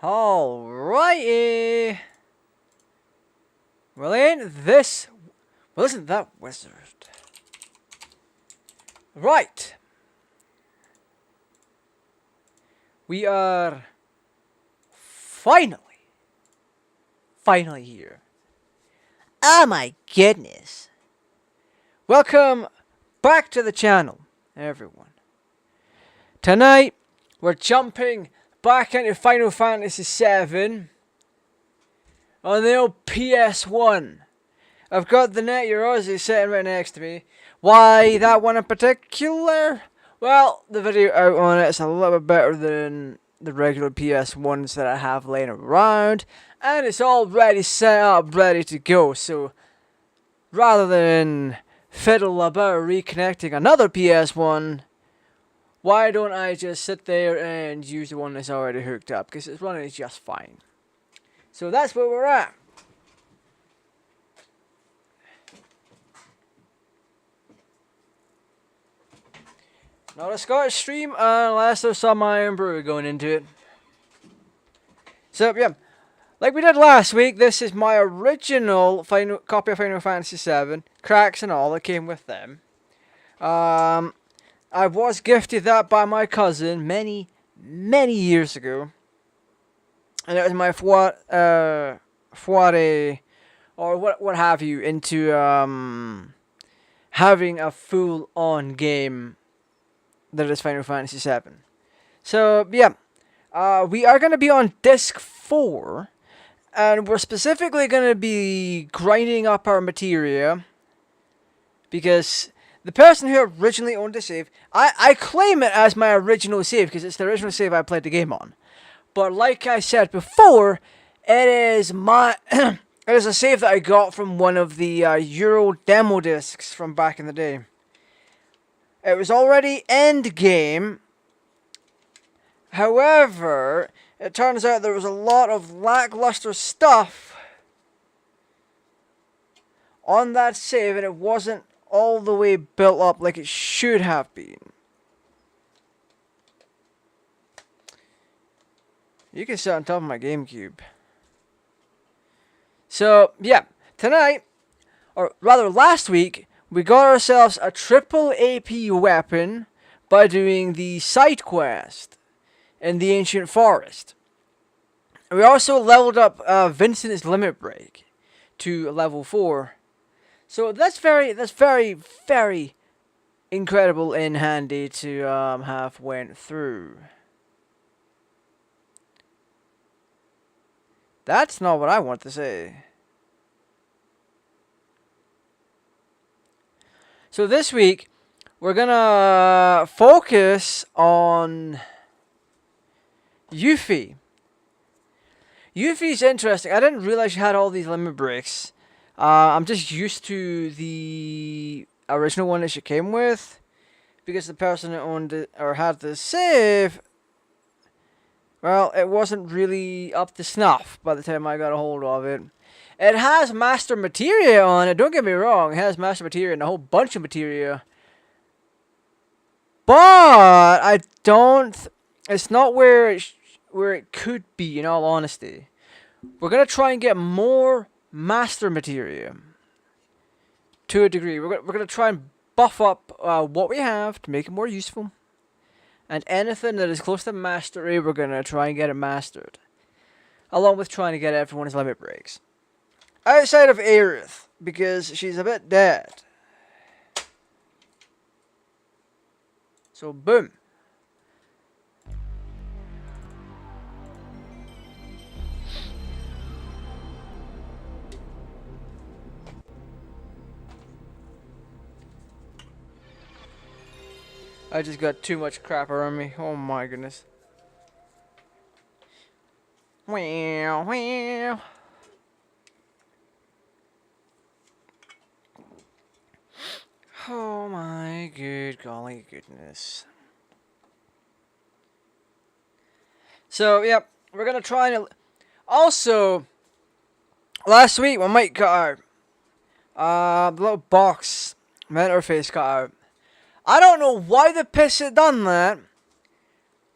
Alrighty. Well, ain't this... Well, isn't that wizard? Right. We are... Finally here. Oh my goodness. Welcome back to the channel, everyone. Tonight, we're jumping back into Final Fantasy VII on the old PS1. I've got the Net Eurozzi sitting right next to me. Why that one in particular? Well, the video out on it is a little bit better than the regular PS1s that I have laying around, and it's already set up, ready to go. So, rather than fiddle about reconnecting another PS1, why don't I just sit there and use the one that's already hooked up, because it's running just fine. So that's where we're at. Not a Scottish stream unless there's some Iron Brew going into it. So, yeah. Like we did last week, this is my original copy of Final Fantasy VII. Cracks and all that came with them. I was gifted that by my cousin many years ago. And it was my foray, or what have you, into having a full-on game that is Final Fantasy VII. So, yeah. We are going to be on Disc 4. And we're specifically going to be grinding up our materia. Because the person who originally owned the save, I claim it as my original save, because it's the original save I played the game on. But like I said before, it is my... it is a save that I got from one of the Euro demo discs from back in the day. It was already endgame. However, it turns out there was a lot of lackluster stuff on that save, and it wasn't all the way built up like it should have been. You can sit on top of my GameCube. So, yeah, tonight, or rather last week, we got ourselves a triple AP weapon by doing the side quest in the Ancient Forest. We also leveled up Vincent's Limit Break to level 4. So that's very incredible and handy to have went through. That's not what I want to say. So this week, we're gonna focus on Yuffie. Yuffie's interesting. I didn't realize you had all these limit breaks. I'm just used to the original one that she came with, because the person that owned it or had the save, well, it wasn't really up to snuff by the time I got a hold of it. It has master materia on it, don't get me wrong, it has master materia and a whole bunch of materia. But I don't, it's not where it could be, in all honesty. We're going to try and get more master materia. To a degree. We're going to try and buff up what we have to make it more useful. And anything that is close to mastery, we're going to try and get it mastered. Along with trying to get everyone's limit breaks. Outside of Aerith, because she's a bit dead. So, boom. I just got too much crap around me. Oh my goodness. Wow, wow. Oh my good golly goodness. So, yep, we're gonna try and... Also, last week my mic cut out. The little box, my interface cut out. I don't know why the piss it done that,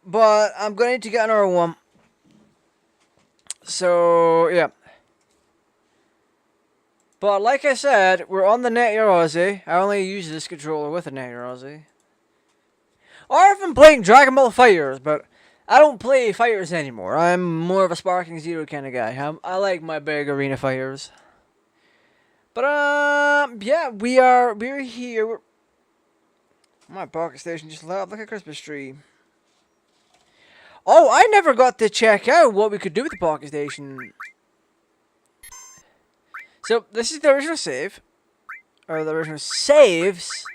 but I'm going to get another one. So, yeah. But like I said, we're on the NetEXODIA. I only use this controller with the NetEXODIA. Or I've been playing Dragon Ball FighterZ, but I don't play fighters anymore. I'm more of a Sparking Zero kind of guy. I like my big arena fighters. But yeah, we're here. My pocket station just lit up like a Christmas tree. Oh, I never got to check out what we could do with the pocket station. So this is the original save, or the original saves.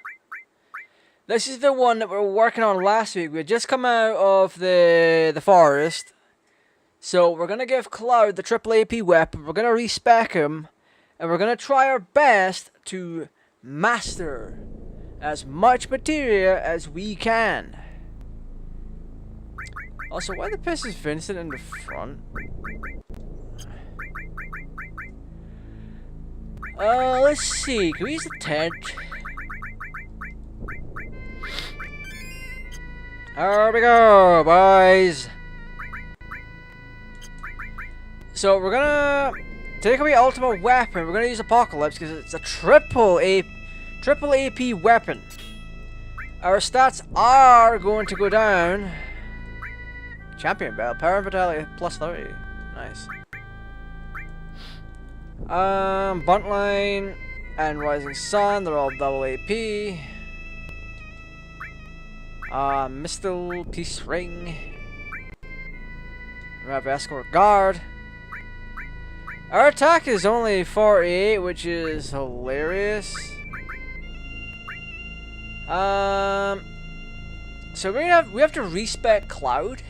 This is the one that we were working on last week. We had just come out of the forest. So we're going to give Cloud the triple AP weapon. We're going to respec him. And we're going to try our best to master as much materia as we can. Also, why the piss is Vincent in the front? Let's see. Can we use the tent? There we go, boys. So we're gonna take away ultimate weapon. We're gonna use Apocalypse because it's a triple AP weapon. Our stats are going to go down. Champion belt, power and vitality plus 30. Nice. Buntline and Rising Sun, they're all double AP. Mistle, Peace Ring. We have Escort Guard. Our attack is only 48, which is hilarious. So we have to respec Cloud.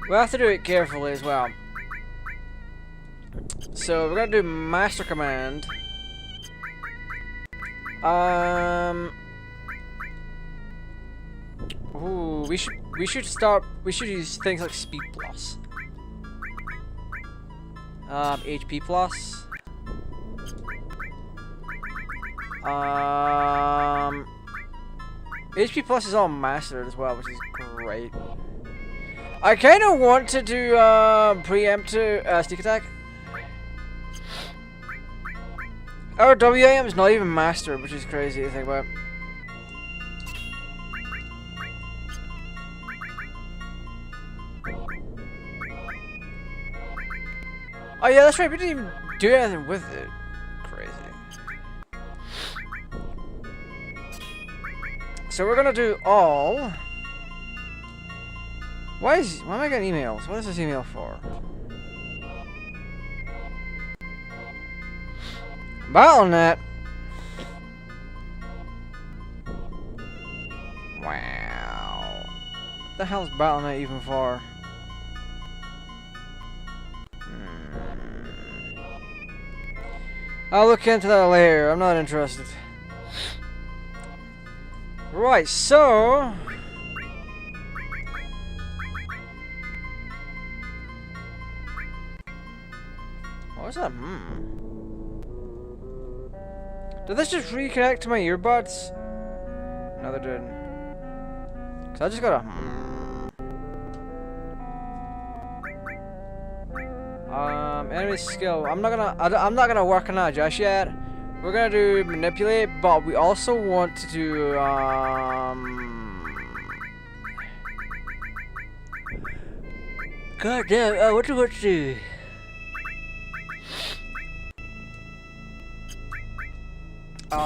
We have to do it carefully as well. So we're gonna do Master Command. Ooh, we should use things like Speed Plus. HP Plus. HP Plus is all mastered as well, which is great. I kind of want to do preempt to sneak attack. Our WAM is not even mastered, which is crazy to think about. Oh yeah, that's right. We didn't even do anything with it. Crazy. So we're gonna do all. Why am I getting emails? What is this email for? BattleNet. Wow. What the hell is BattleNet even for? I'll look into that later. I'm not interested. Right, so what was that? Did this just reconnect to my earbuds? No, they didn't. Cause I just got a enemy skill. I'm not gonna work on that just yet. We're gonna do manipulate, but we also want to do God damn! What do we want to do?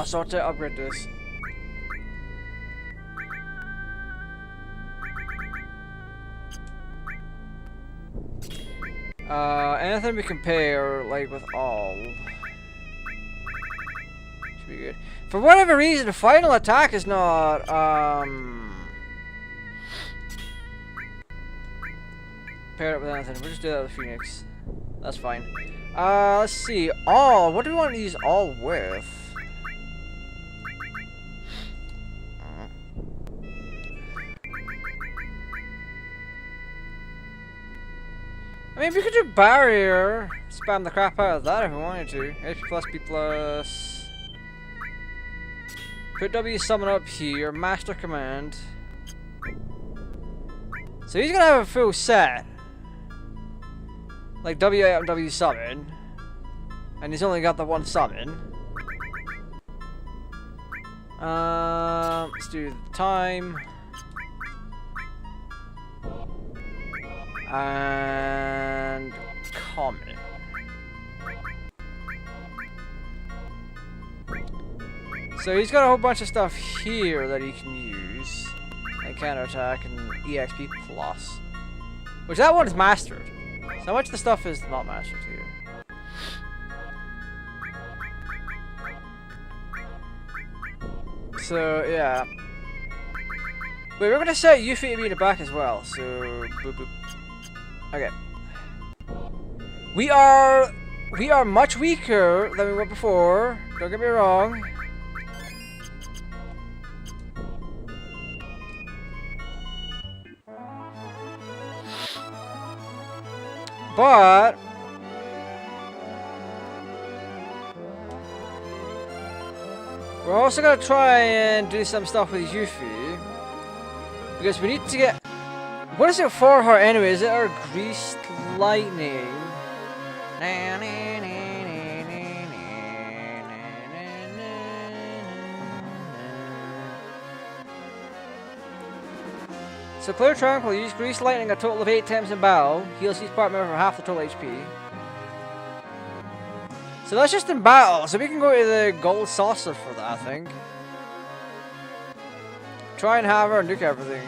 So I'll to upgrade this. Anything we compare, like, with all should be good. For whatever reason, the final attack is not, paired up with anything. We'll just do that with Phoenix. That's fine. Let's see. All. What do we want to use all with? I mean, we could do barrier, spam the crap out of that if we wanted to. HP plus, B plus. Put W summon up here, master command. So he's gonna have a full set. Like W8 and W summon. And he's only got the one summon. Let's do the time. And comet. So he's got a whole bunch of stuff here that he can use. Like counterattack and EXP plus. Which that one is mastered. So much of the stuff is not mastered here. So yeah. Wait, we're gonna set Yuffie to be in the back as well, so boop boop. Okay. We are much weaker than we were before, don't get me wrong. But we're also gonna try and do some stuff with Yuffie. Because we need to get... What is it for her anyway? Is it our greased lightning? So Clear Trunk will use Greased Lightning a total of 8 times in battle. Heals each part member for half the total HP. So that's just in battle. So we can go to the Gold Saucer for that, I think. Try and have her and nuke everything.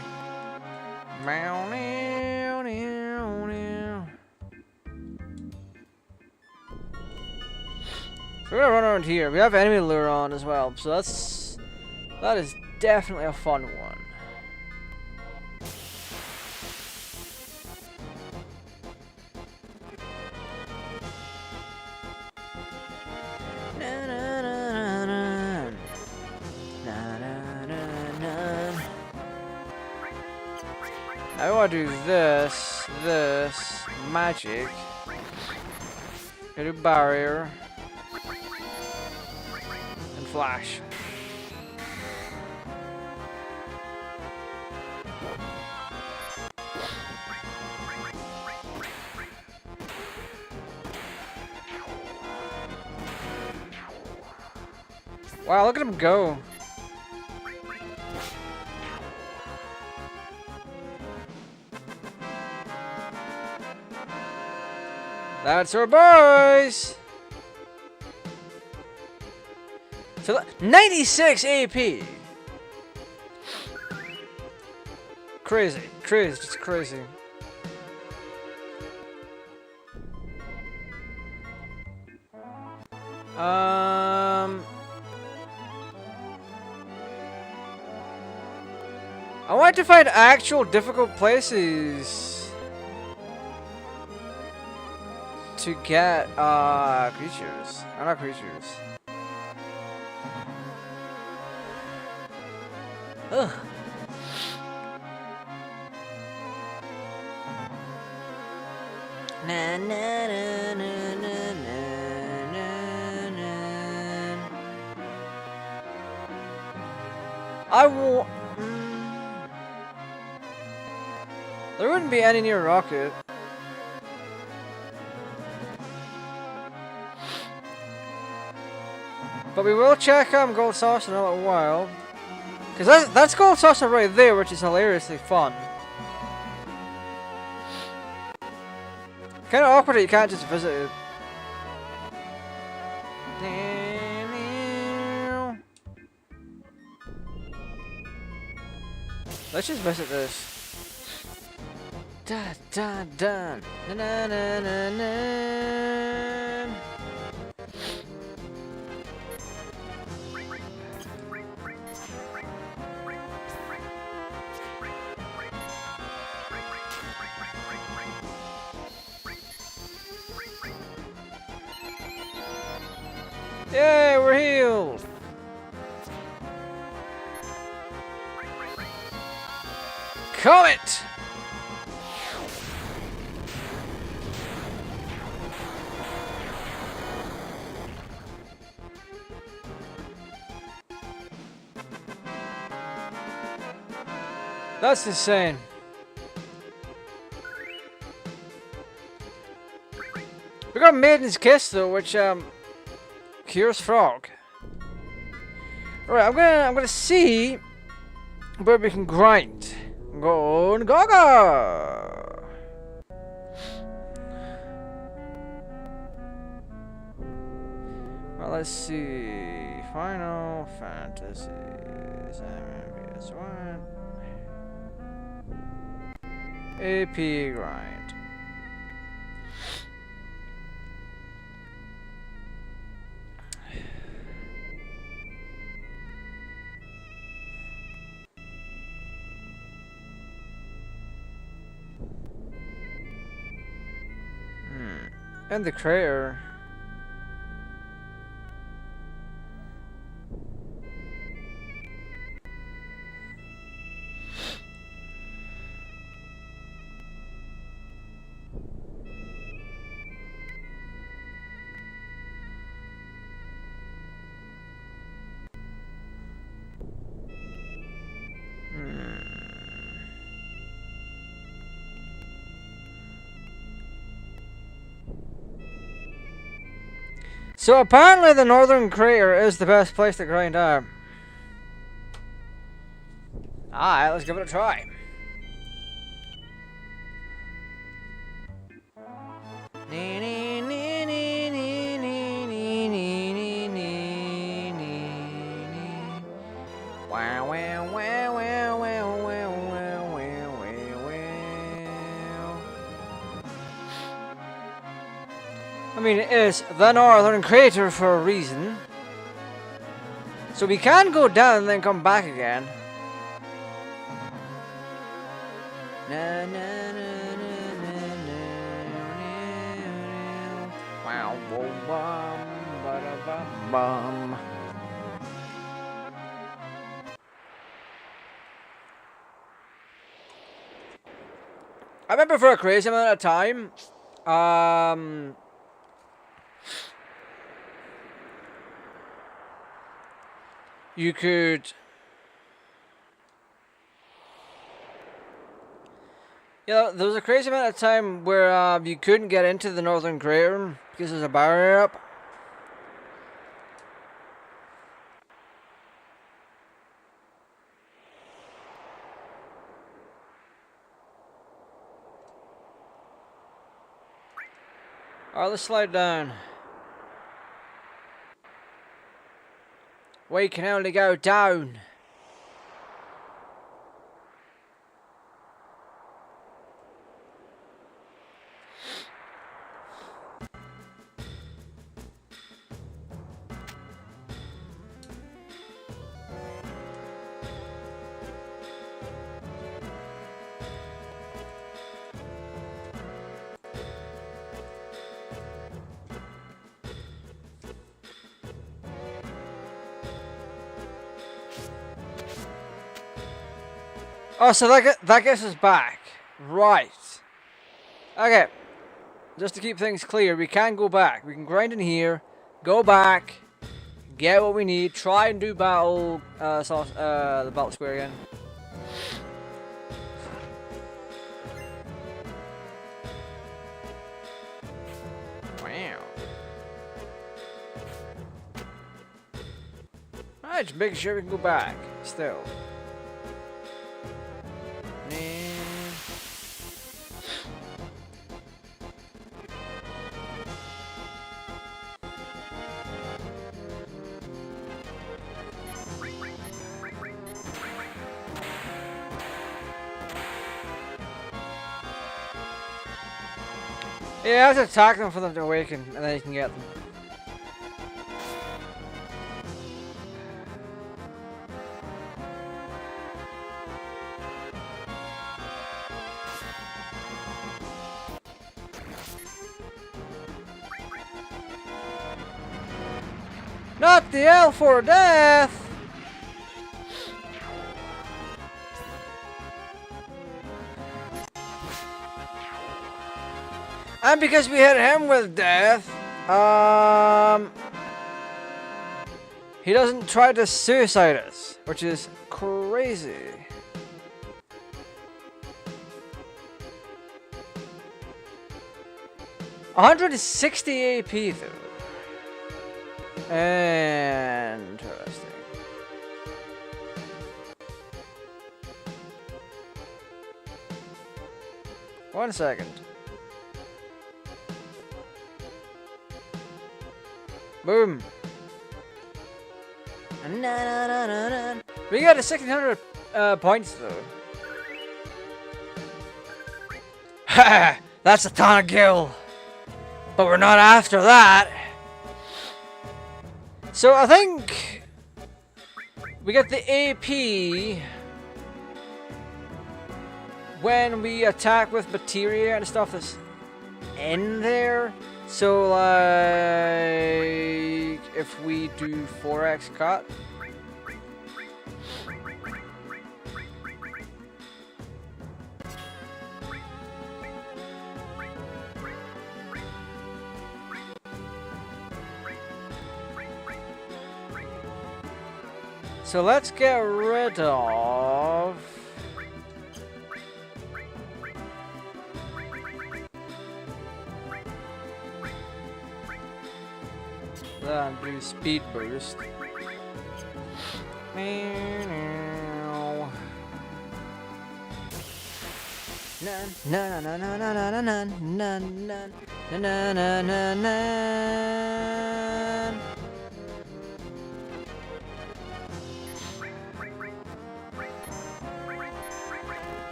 So we're gonna run around here. We have enemy lure on as well, so that is definitely a fun one. I want to do this, magic, do barrier, and flash. Wow, look at him go. That's our boys! So 96 AP! Crazy, just crazy. I want to find actual difficult places to get creatures. Or not creatures. Ugh. Na na na na na na na. I will. There wouldn't be any near Rocket. But we will check Gold Saucer in a little while. Because that's Gold Saucer right there, which is hilariously fun. Kind of awkward that you can't just visit it. Let's just visit this. Da da da na na na na na. Yay, we're healed! Comet! That's insane. Maiden's Kiss though, which cures frog. Alright, I'm gonna see where we can grind. Go Gaga! Well, let's see. Final Fantasy PS1 AP grind. And the crater. So apparently the northern crater is the best place to grind out. Alright, let's give it a try. I mean, it is the northern crater for a reason. So we can go down and then come back again. I remember for a crazy amount of time, you could... Yeah, there was a crazy amount of time where you couldn't get into the northern crater because there's a barrier up. Alright, let's slide down. We can only go down. Oh, so that gets us back. Right. Okay. Just to keep things clear, we can go back. We can grind in here, go back, get what we need, try and do battle, the battle square again. Wow. Alright, just making sure we can go back. Still. Yeah, I have to attack them for them to awaken, and then you can get them. Not the L for death! And because we hit him with death, he doesn't try to suicide us, which is crazy. 160 AP though. Interesting. One second. Boom. We got a 1600 points though. Ha! That's a ton of gil. But we're not after that. So I think we get the AP when we attack with materia and stuff that's in there. So like if we do 4x cut. So let's get rid of that and do speed boost.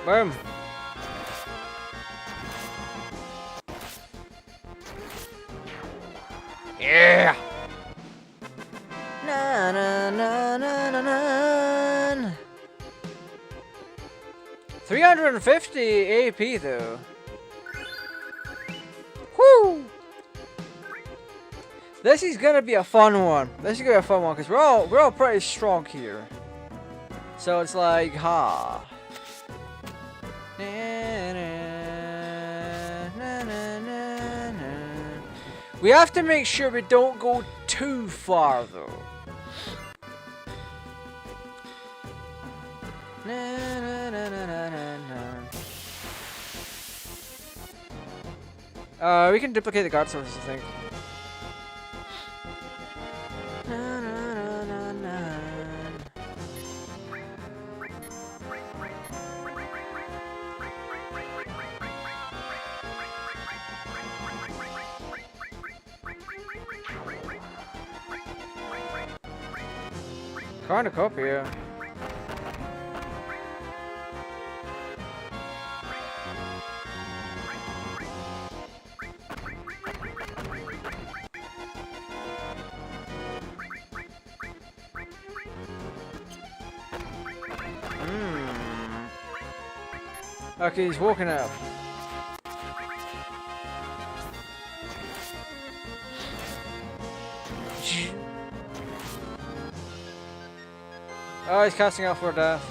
Boom. Yeah. Na na na na na na. 350 AP though. Whoo! This is gonna be a fun one. This is gonna be a fun one because we're all pretty strong here. So it's like ha. We have to make sure we don't go too far though. We can duplicate the guard sources, I think. Kind of copy, yeah. Okay, he's walking up. Oh, he's casting out for death.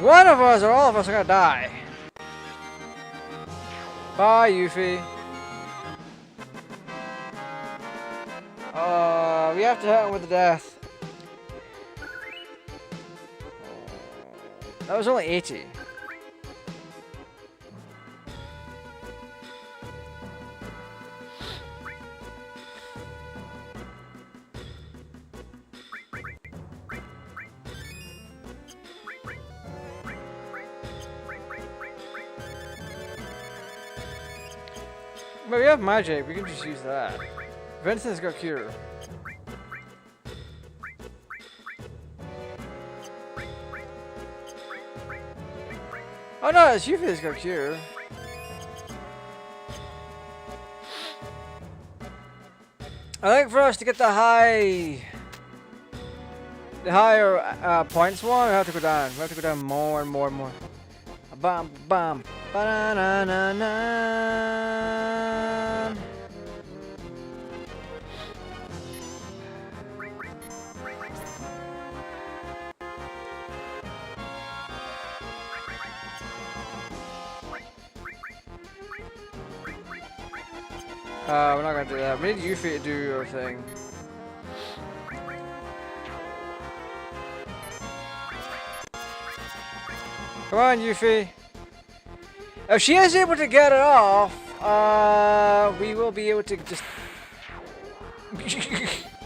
One of us or all of us are gonna die. Bye, Yuffie. We have to hit him with the death. That was only 80. But we have magic, we can just use that. Vincent's got cure. Oh no, it's Yuffie that's got cure. I think for us to get the higher points one, we have to go down. We have to go down more and more and more. Bam, bam, ba-na-na-na-na. We're not gonna do that. We need Yuffie to do your thing. Come on, Yuffie. If she is able to get it off, We will be able to just...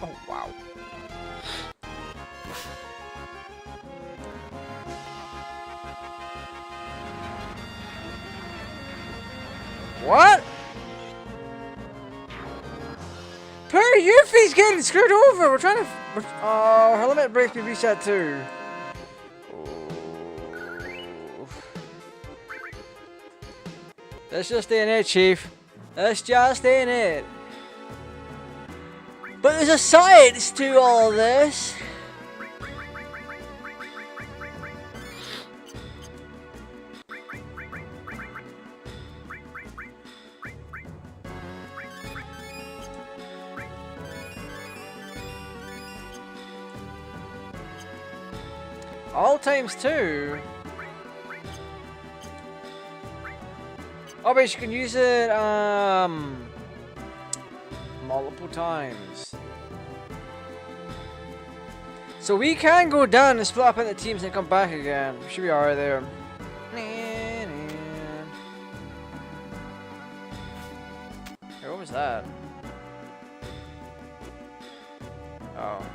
Oh, wow. What? Poor Yuffie's getting screwed over. We're trying to... Oh, her limit break be reset too. That's just in it, Chief. That's just in it. But there's a science to all this. All times 2. Oh, but you can use it multiple times. So we can go down and split up into teams and come back again. Should be alright there. Hey, what was that? Oh.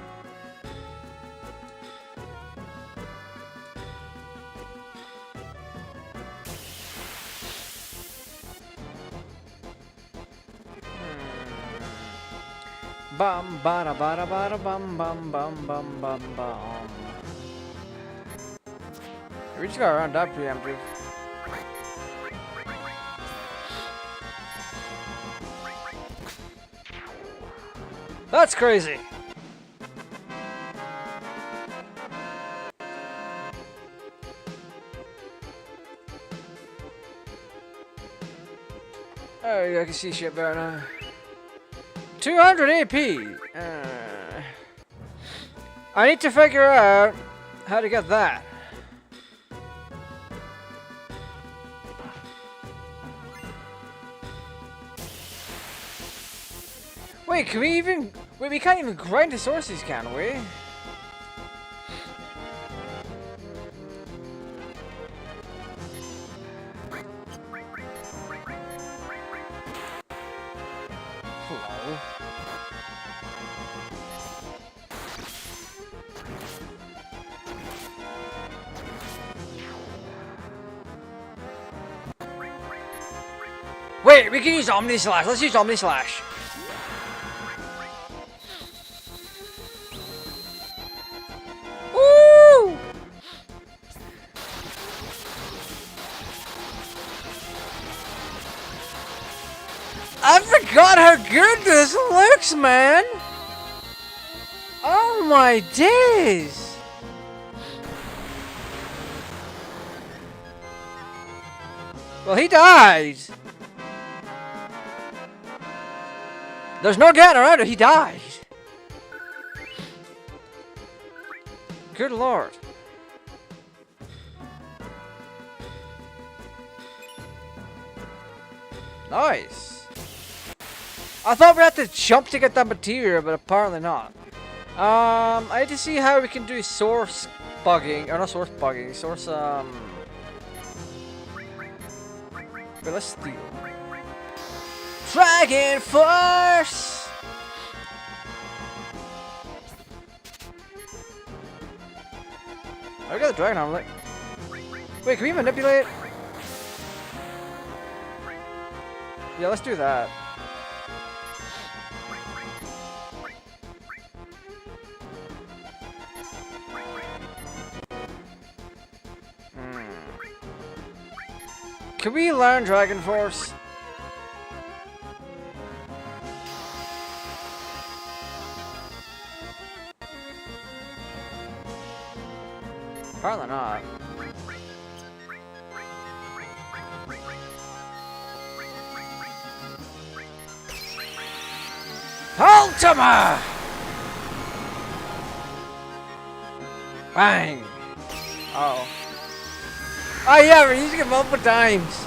Bum bada bada bada bum bum bum bum bum bum. We just got around that preemptive. That's crazy. Oh, I can see shit better now. 200 AP! I need to figure out how to get that. Wait, can we even... Wait, we can't even grind the sources, can we? Hello? Wait, we can use Omni Slash. Let's use Omni Slash. Woo! I forgot how good this looks, man. Oh my days. Well, he died. There's no getting around it, he died. Good lord. Nice. I thought we had to jump to get that material, but apparently not. I need to see how we can do source bugging, or not source bugging, source, but let's steal. Dragon Force! I got the dragon arm, like. Wait, can we manipulate? Yeah, let's do that. Can we learn Dragon Force? Apparently not. Ultima! Bang! Uh oh. Oh yeah, we're using it multiple times.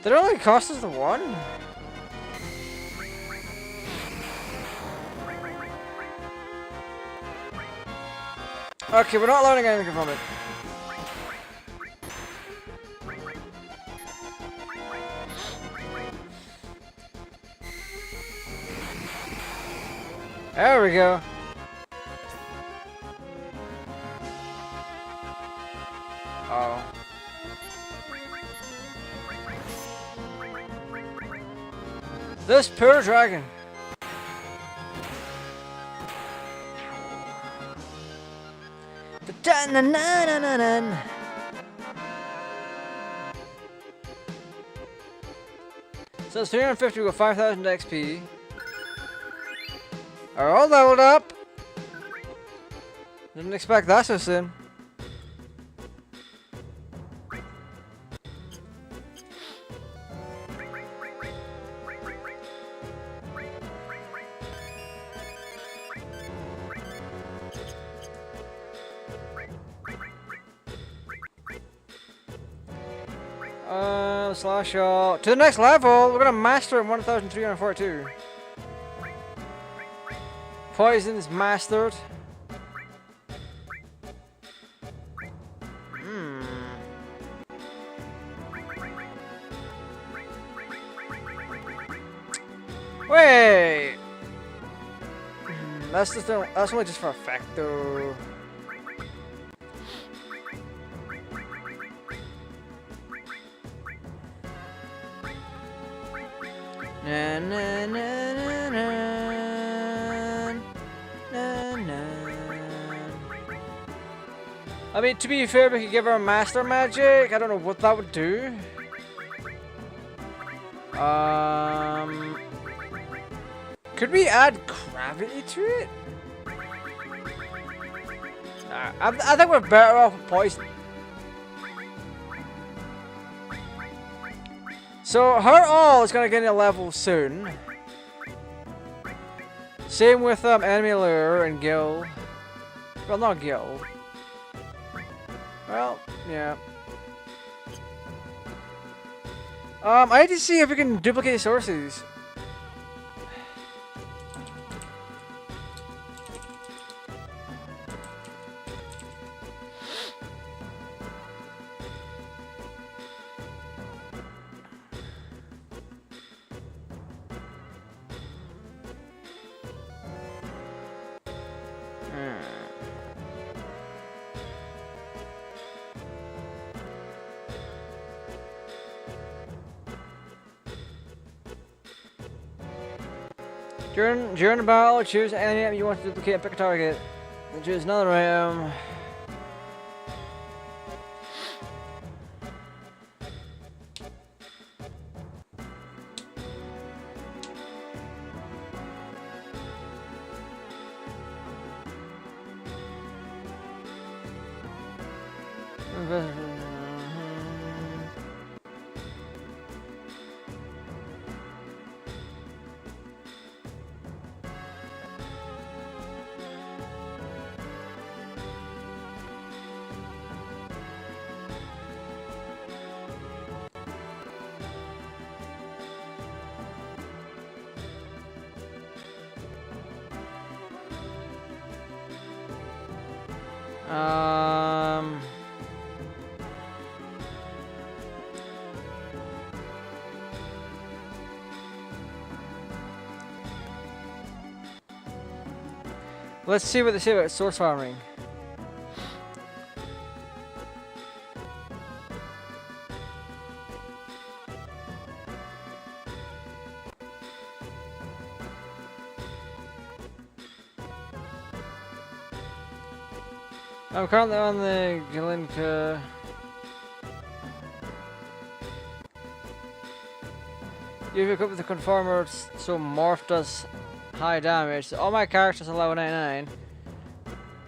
Did it only cost us the one? Okay, we're not learning anything from it. There we go. Oh. This poor dragon. So it's 350 with 5,000 XP. Are all leveled up. Didn't expect that so soon. Slash out to the next level. We're gonna master in 1342. Poison is mastered. Wait. That's only just for effect though. Na, na, na, na, na, na, na. I mean, to be fair, we could give her master magic. I don't know what that would do. Could we add gravity to it? Nah, I think we're better off with poison. So her all is gonna get a level soon. Same with enemy lure and Gil. Well, not Gil. Well, yeah. I need to see if we can duplicate sources. During the battle, choose any item you want to duplicate and pick a target. Then choose another item. Let's see what they say about source farming. I'm currently on the Galinka. You've equipped the conformer so morph does high damage. So all my characters are level 99.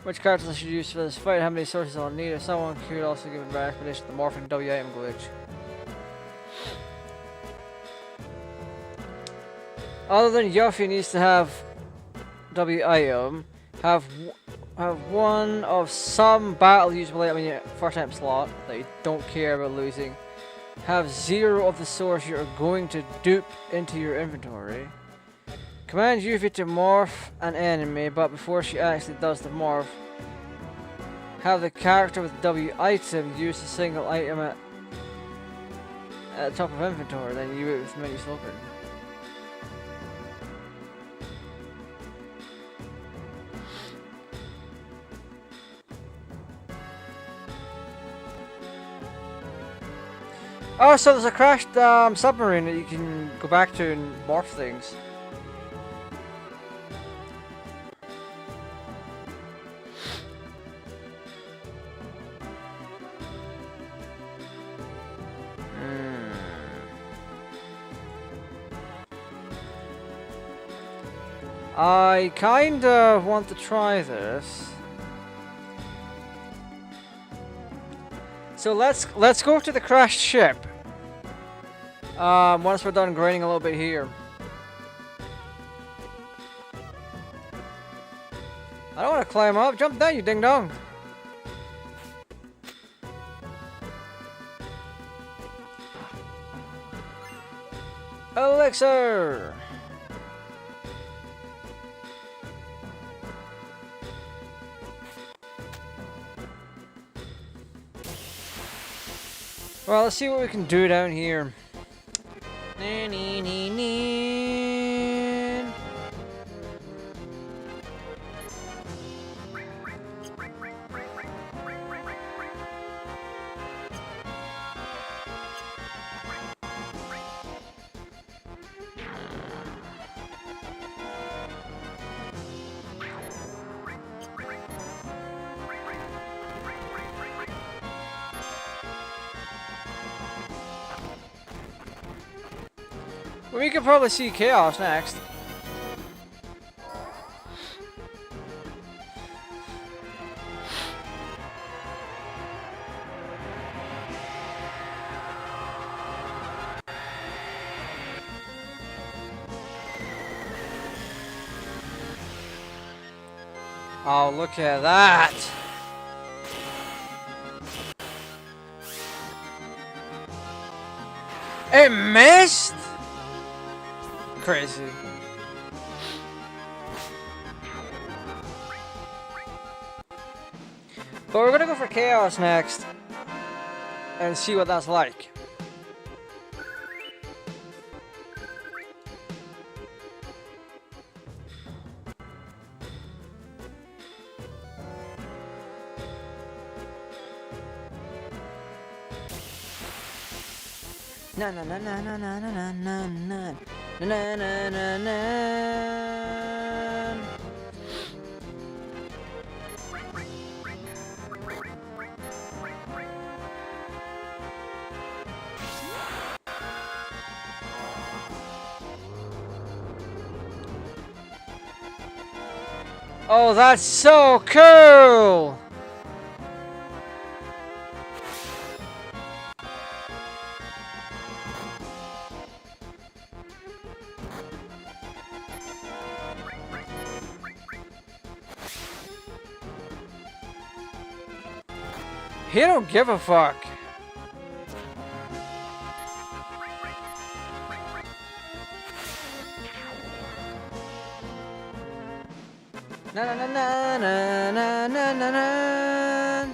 Which characters I should use for this fight? How many sources I'll need? If someone could also give a recommendation of the morphing W item glitch. Other than Yuffie needs to have W item, have one of some battle usable item in your first item slot that you don't care about losing. have 0 of the source you are going to dupe into your inventory. Command Yuffie to morph an enemy, but before she actually does the morph, have the character with W item use a single item at the top of inventory, then you it with menu slogan. Oh, so there's a crashed submarine that you can go back to and morph things. I kinda want to try this. So let's go to the crashed ship. Once we're done grinding a little bit here. I don't want to climb up. Jump down, you ding dong. Elixir. Well, let's see what we can do down here. We could probably see chaos next. Oh, look at that! It missed? Crazy. But we're gonna go for chaos next and see what that's like. Na na na na na na na na na. Na na na na. Oh, that's so cool! He don't give a fuck. Na na na na na na na na.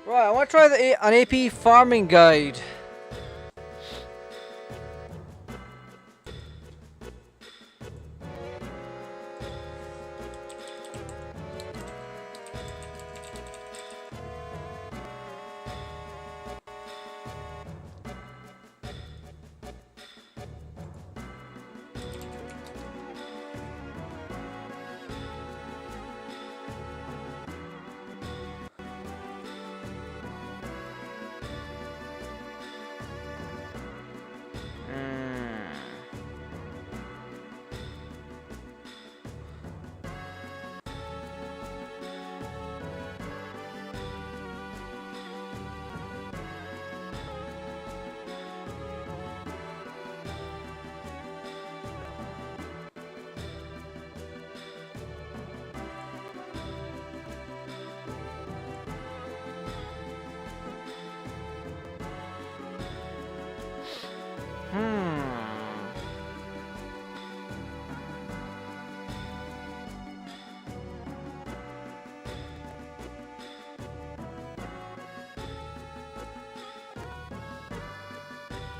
Right, I want to try an AP farming guide.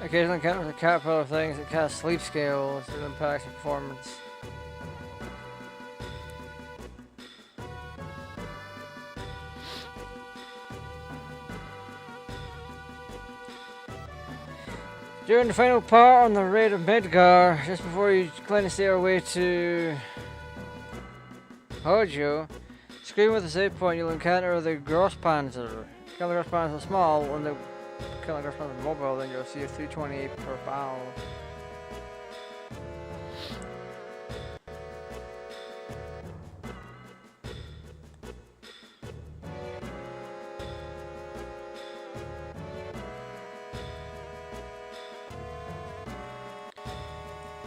Occasionally encounters a caterpillar things that cast sleep scales that impacts your performance. During the final part on the raid of Midgar, just before you clandestine your way to Hojo, scream with the save point, you'll encounter the Grosspanzer. Kill the Grosspanzer small, when the kill the Grosspanzer mobile, then you'll see a 328 per barrel.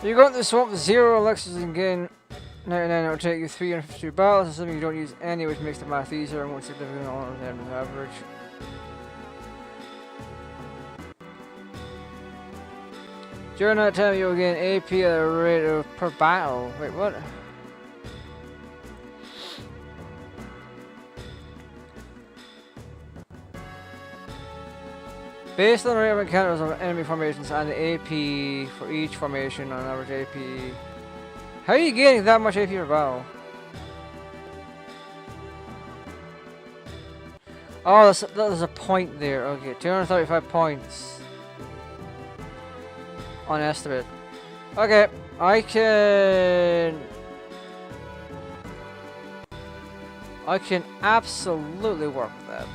You go into the swamp with 0 elixirs and gain 99, it'll take you 352 battles, assuming you don't use any, which makes the math easier and won't significantly on the end of the average. During that time, you'll gain AP at a rate of per battle. Wait, what? Based on the rate of encounters of enemy formations and the AP for each formation on average AP. How are you getting that much AP per battle? Oh, there's a point there. Okay, 235 points. On estimate. Okay, I can absolutely work with that.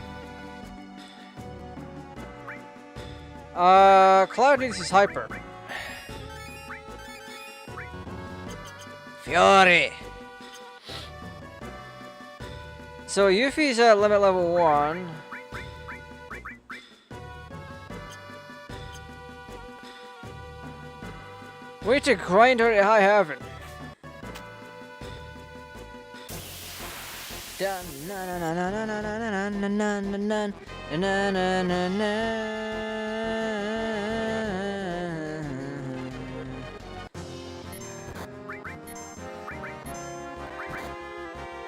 Cloud needs his hyper. Fury. So Yuffie's at limit level 1. Way to grind her to high heaven.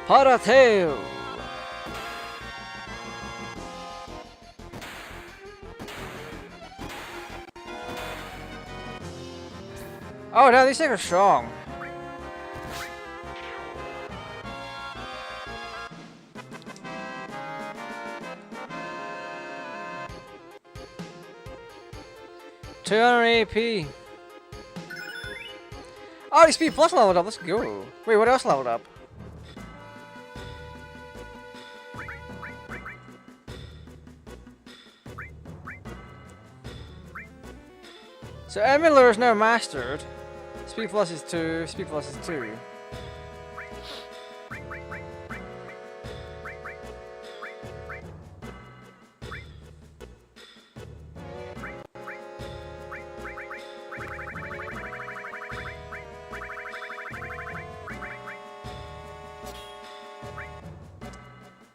Paratail. Oh, no, these things are strong. $200 AP. Oh, the speed plus leveled up. Let's go. Wait, what else leveled up? So Emily is now mastered. Speed plus is 2, speed plus is 2.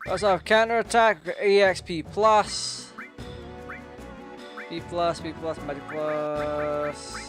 Also have counter attack, EXP plus. B plus, Magic plus.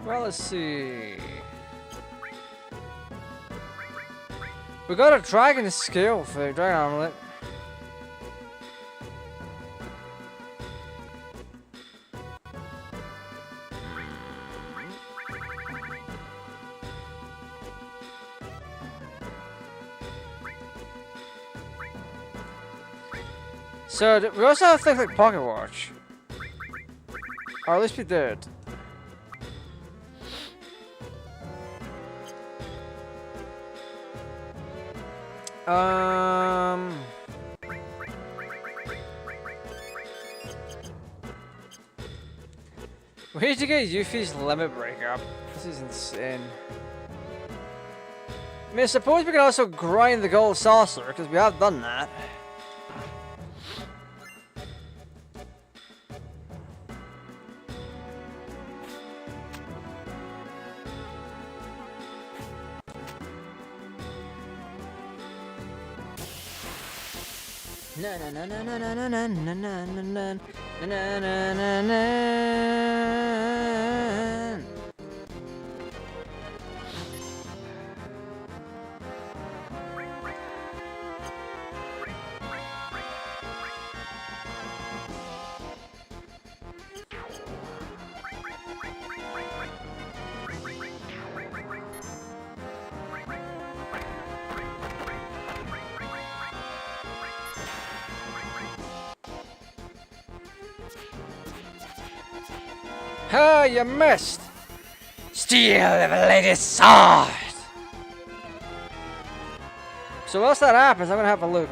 Well, let's see. We got a dragon skill for the dragon armlet. So we also have things like Pocket Watch. Or at least we did. We need to get Yuffie's limit break up. This is insane. I mean, I suppose we can also grind the gold saucer, because we have done that. Na na na na na na na na na na na na na na na. Oh, you missed! Steal the latest sword! So once that happens, I'm gonna have a look.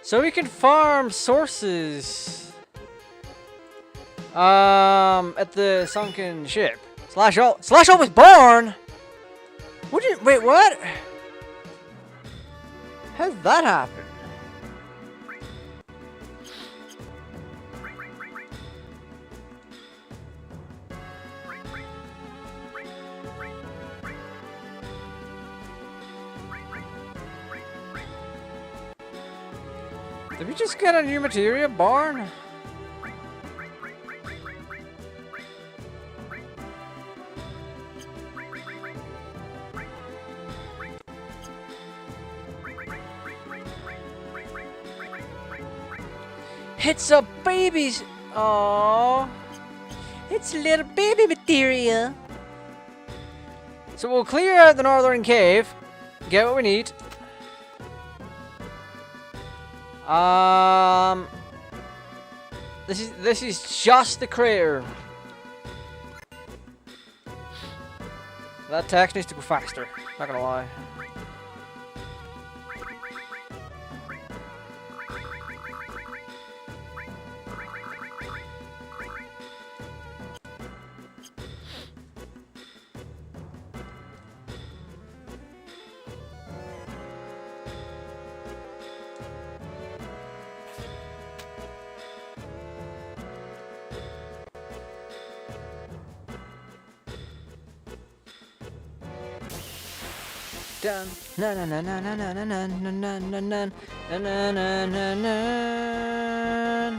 So we can farm sources at the sunken ship. Slash Ult was born? Wait, what? How did that happen? Did we just get a new materia barn? It's a baby's. Aww. It's little baby materia. So we'll clear out the northern cave, get what we need. This is just the crater. That text needs to go faster. Not gonna lie. Done. Na na na na na na na na na na na na na na na na.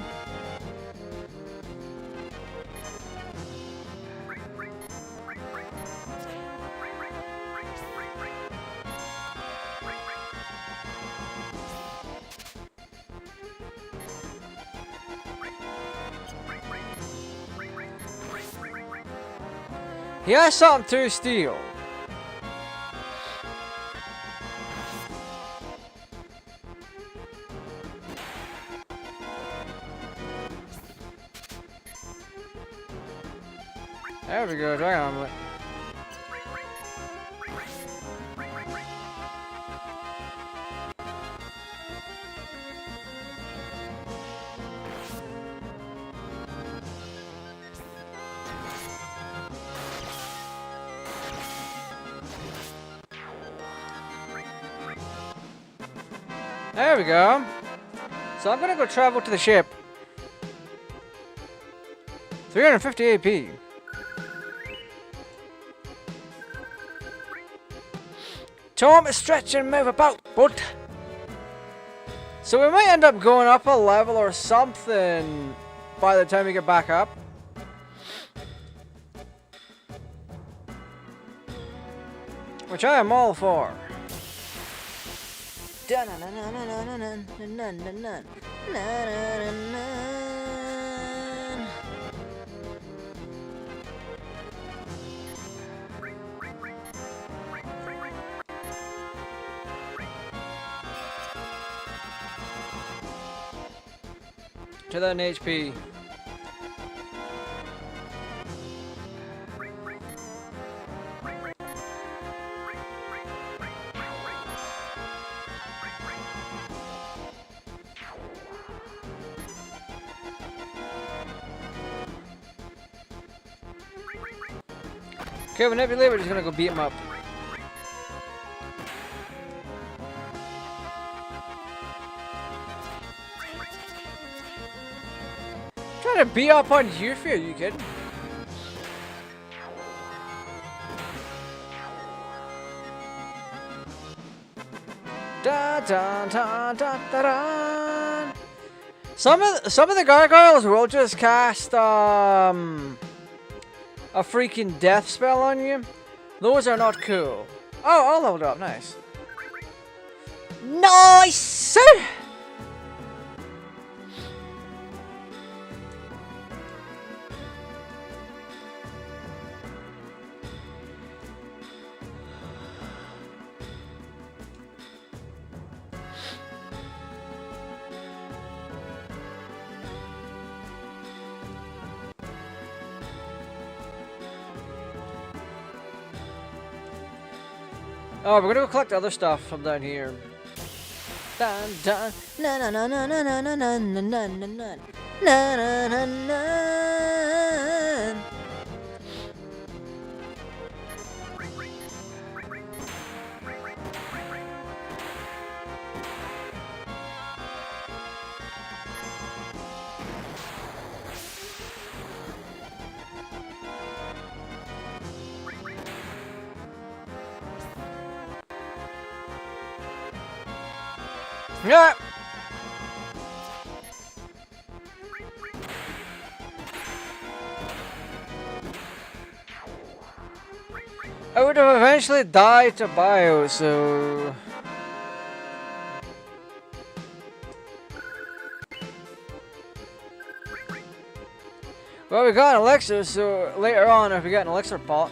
He has something to steal. There we go, dragon omelet. There we go. So I'm gonna go travel to the ship. 350 AP. Time to stretch and move about, bud. So we might end up going up a level or something by the time we get back up. Which I am all for. To that HP. Okay, whenever we're just gonna go beat him up. Trying to beat up on Yuffie, are you kidding? Da da da da da da. Some of the gargoyles will just cast a freaking death spell on you. Those are not cool. Oh, all leveled up, nice. Nice! Oh, we're gonna go collect other stuff from down here. Dun dun na na na na na na na na na na na na na na. Yeah. I would have eventually died to bio, so well, we got an elixir, so later on if we get an elixir pot.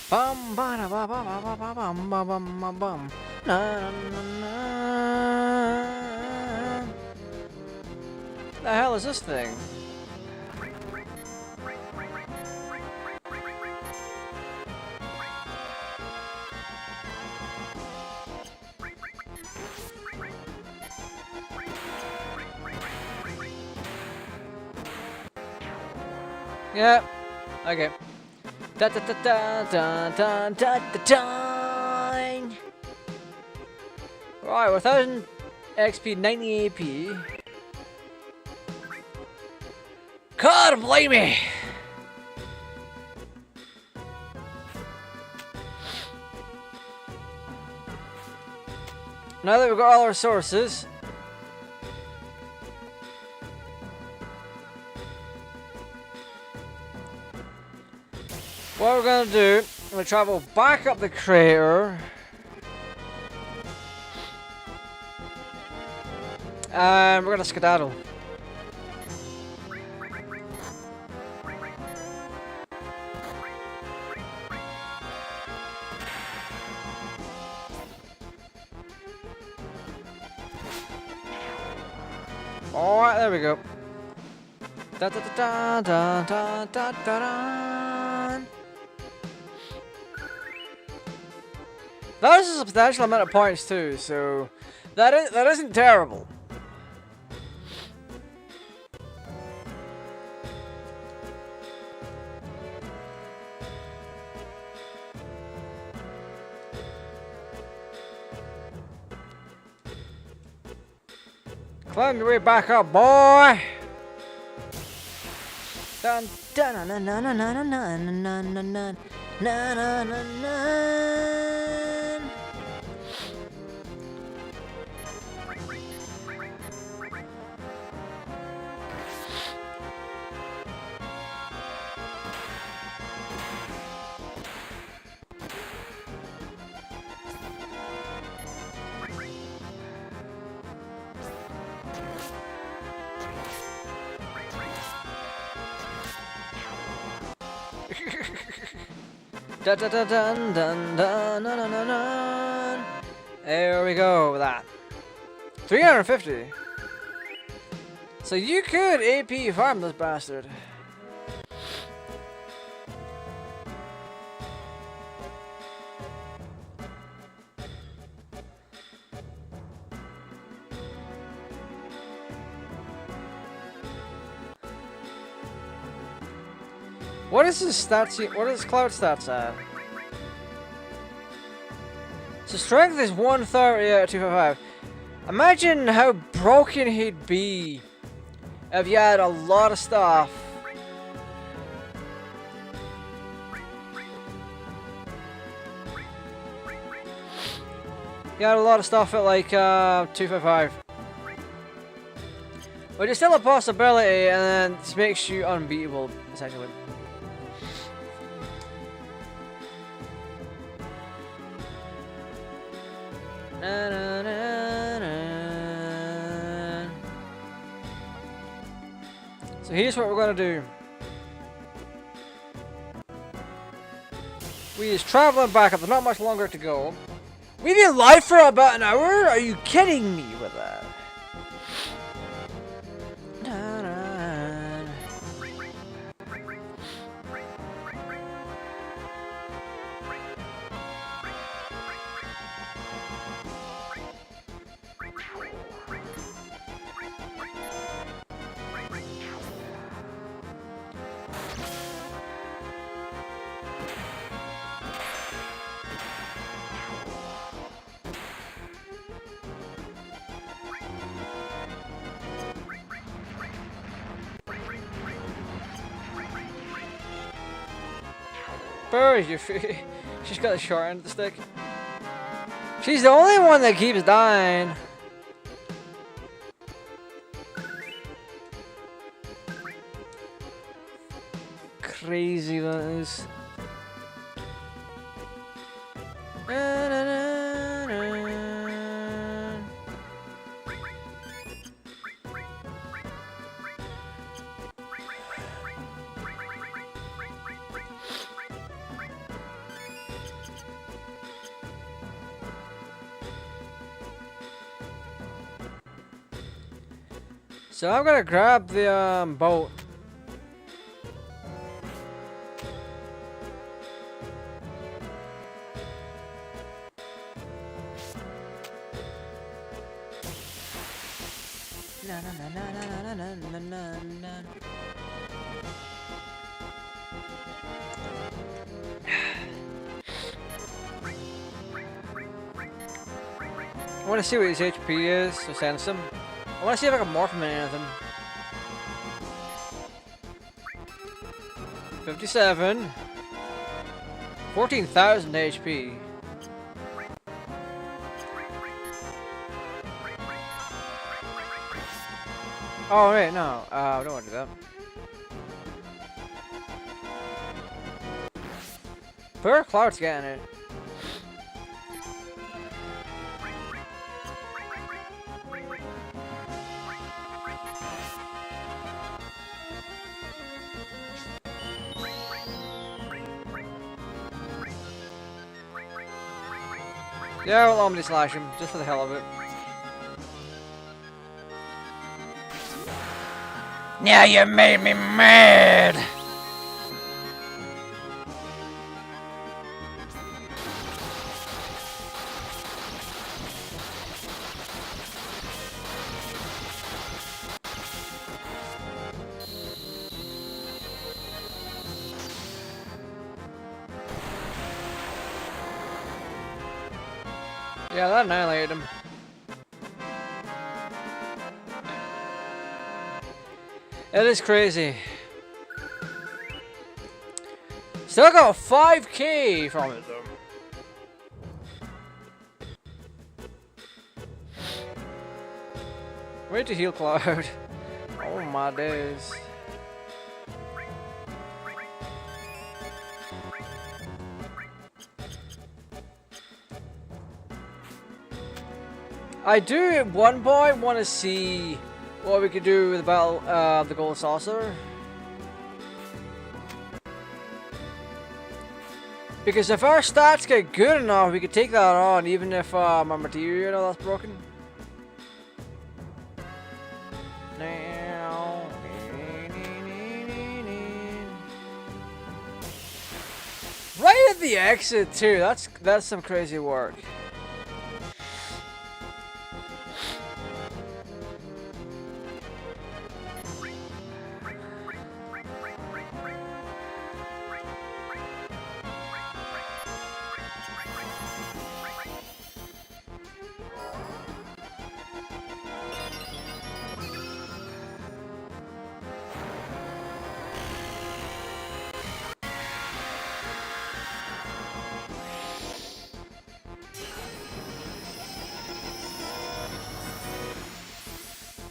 Bum ba da ba ba ba ba ba bum ba bum ba bum na na na. The hell is this thing? Yeah. Okay. Da da da da da da da da da. Right, 1000 XP, 90 AP. God blame me. Now that we've got all our sources, what we're gonna do, we're gonna travel back up the crater, and we're gonna skedaddle. Alright, there we go. Da da da da da da da da. That is a substantial amount of points too, so that isn't terrible. Climb your way back up, boy. Dun dun na na na na na na na na na na na na. Da da da dun dun dun dun dun dun dun. There we go with that. 350. So you could AP farm this bastard. What is his stats? What is Cloud stats at? So strength is 130 out of 255. Imagine how broken he'd be if you had a lot of stuff. You had a lot of stuff at like 255. But it's still a possibility, and then it makes you unbeatable, essentially. Na, na, na, na. So here's what we're gonna do. We is traveling back up. There's not much longer to go. We've been live for about an hour. Are you kidding me with that? Na, na. Where is your feet? She's got the short end of the stick. She's the only one that keeps dying. Crazy that is. Na, na, na, na. So I'm gonna grab the boat. Na, na, na, na, na, na, na, na, na. I want to see what his HP is, so sense him. I want to see if I can morph him in anything. 57. 14,000 HP. Oh wait, no. I don't want to do that. Poor Cloud's getting it. Yeah, we'll omni slash him, just for the hell of it. Now you made me mad! Yeah, that annihilated him. It is crazy. Still got 5k from it though. Wait to heal Cloud. Oh my days. I do at one point want to see what we could do with the gold saucer. Because if our stats get good enough, we could take that on, even if our material and all that's broken. Now, right at the exit too. That's some crazy work.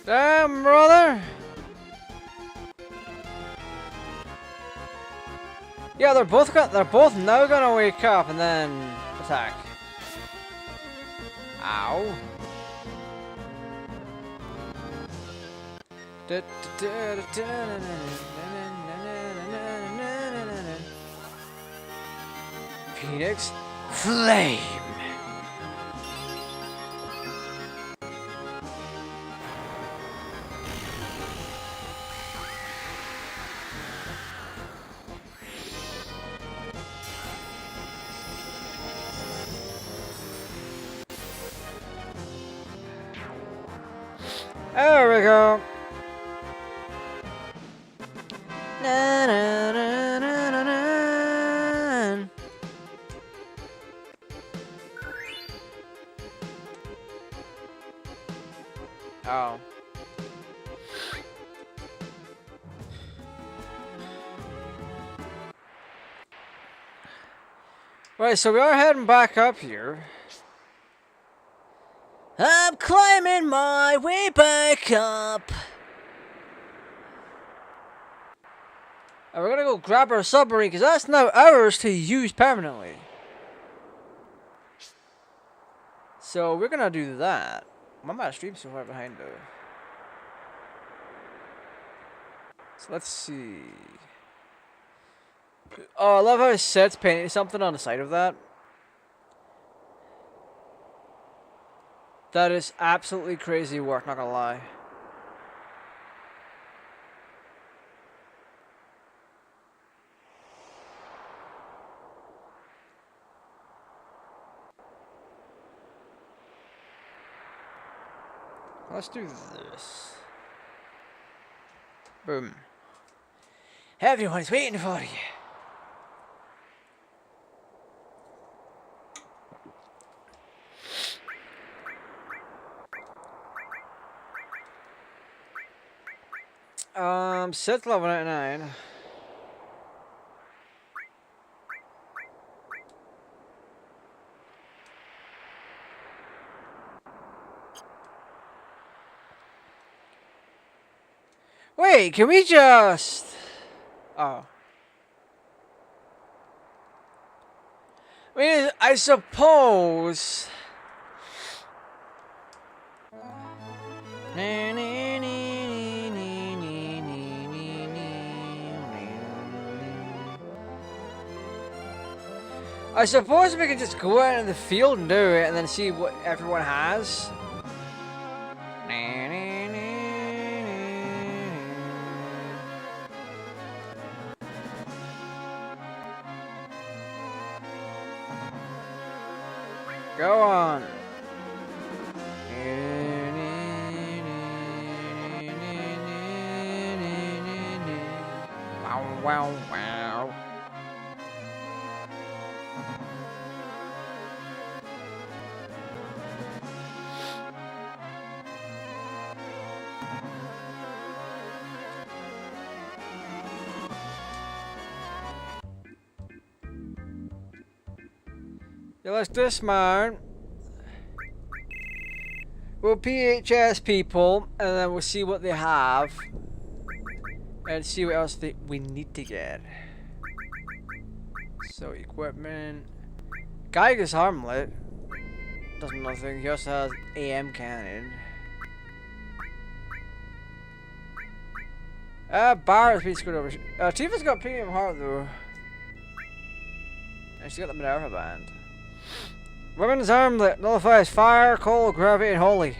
Damn, brother! Yeah, they're both now gonna wake up and then attack. Ow! Phoenix Flame. There we go. Na, na, na, na, na, na. Oh. Right, so we are heading back up here. I'm climbing my way back up. And we're gonna go grab our submarine because that's now ours to use permanently. So we're gonna do that. I'm not stream so far behind though. So let's see. Oh, I love how it sets painting something on the side of that. That is absolutely crazy work, not gonna lie. Let's do this. Boom. Everyone's waiting for you. Set level 99. Wait, can we just... Oh. I mean, I suppose... I suppose we can just go out in the field and do it and then see what everyone has. Go on. Wow, wow, wow. Yeah, let's dismount. We'll PHS people, and then we'll see what they have. And see what else we need to get. So, equipment. Geiger's harmlet. Does nothing. He also has AM cannon. Barrett's been screwed over. Tifa's got premium heart though. And she's got the Minerva band. Women's armlet nullifies fire, cold, gravity, and holy.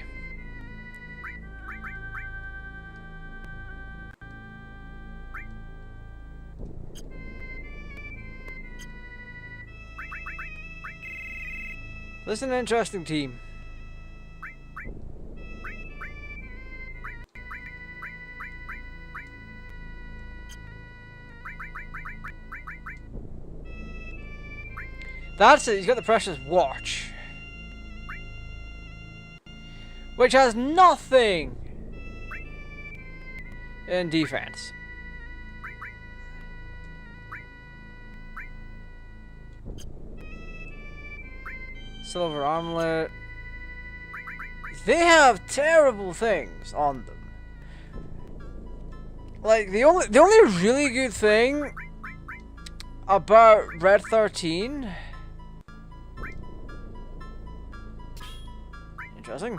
This is an interesting team. That's it, he's got the precious watch. Which has nothing in defense. Silver armlet. They have terrible things on them. Like the only really good thing about Red 13. Interesting.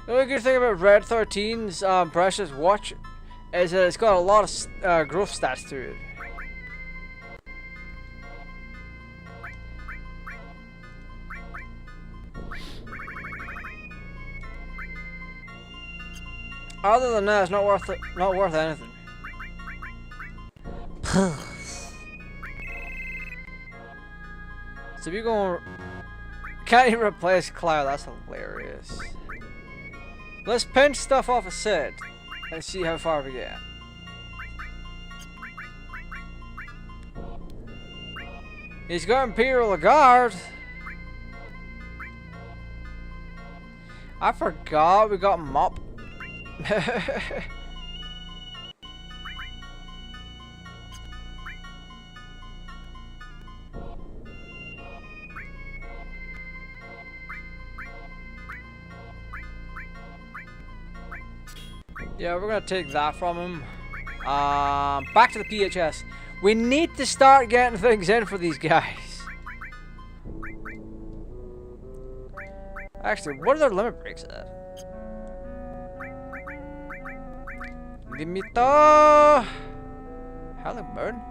The only good thing about Red 13's precious watch is that it's got a lot of growth stats to it. Other than that, it's not worth anything. So we going. Can't even replace Cloud. That's hilarious. Let's pinch stuff off of Sid and see how far we get. He's got Imperial Guard. I forgot we got Mop. Yeah, we're gonna take that from him. Back to the PHS. We need to start getting things in for these guys. Actually, what are their limit breaks at? Limita Halliburton.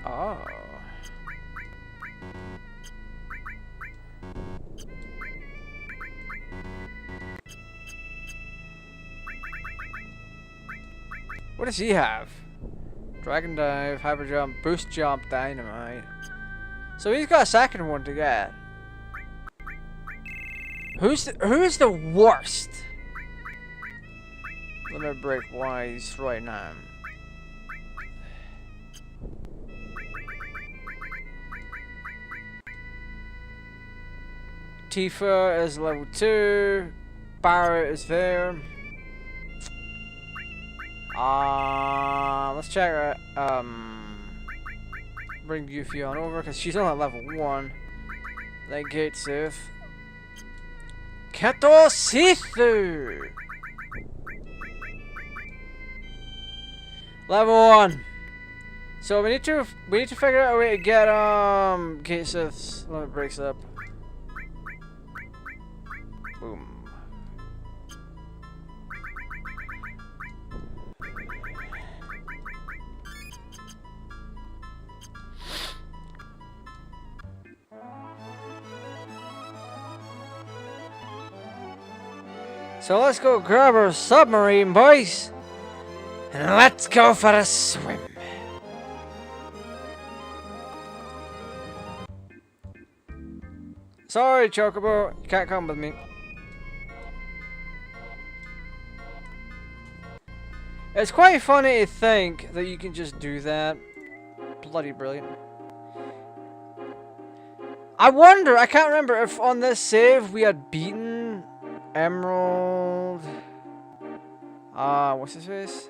Oh. What does he have? Dragon dive, hyper jump, boost jump, dynamite. So he's got a second one to get. Who's the worst limit break wise right now? Tifa is level 2. Barrett is there. Let's check her. Bring Yuffie on over because she's only at level 1. Then Gate Sith. Keto Sithu! Level 1. So we need to figure out a way to get Gate Sith's limit breaks up. Boom. So let's go grab our submarine, boys. And let's go for a swim. Sorry, Chocobo, you can't come with me. It's quite funny to think that you can just do that. Bloody brilliant. I wonder, I can't remember if on this save we had beaten Emerald. What's his face?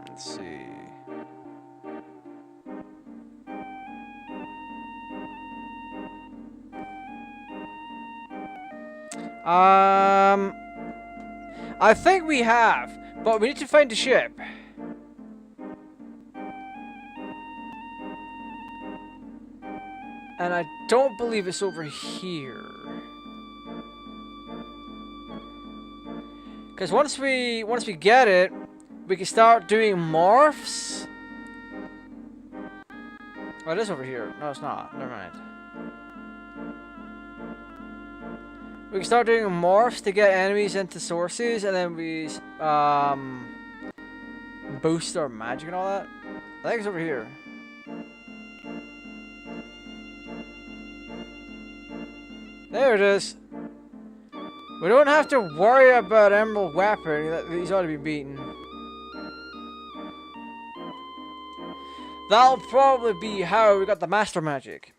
Let's see. I think we have, but we need to find the ship. And I don't believe it's over here. Because once we get it, we can start doing morphs. Oh, it is over here. No, it's not. Never mind. We can start doing morphs to get enemies into sources, and then we boost our magic and all that. I think it's over here. There it is. We don't have to worry about Emerald Weapon. These ought to be beaten. That'll probably be how we got the Master Magic.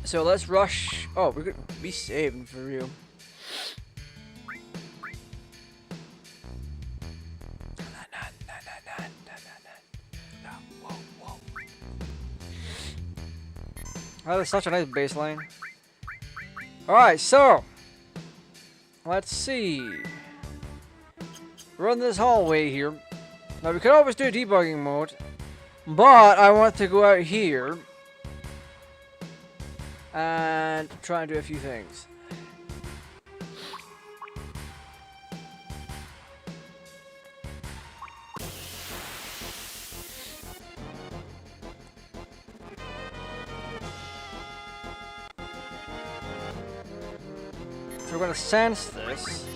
So let's rush. Oh, we're gonna be saving for real. Oh, that's such a nice baseline. Alright, so let's see. Run this hallway here. Now we could always do debugging mode, but I want to go out here and try and do a few things. So we're gonna sense this.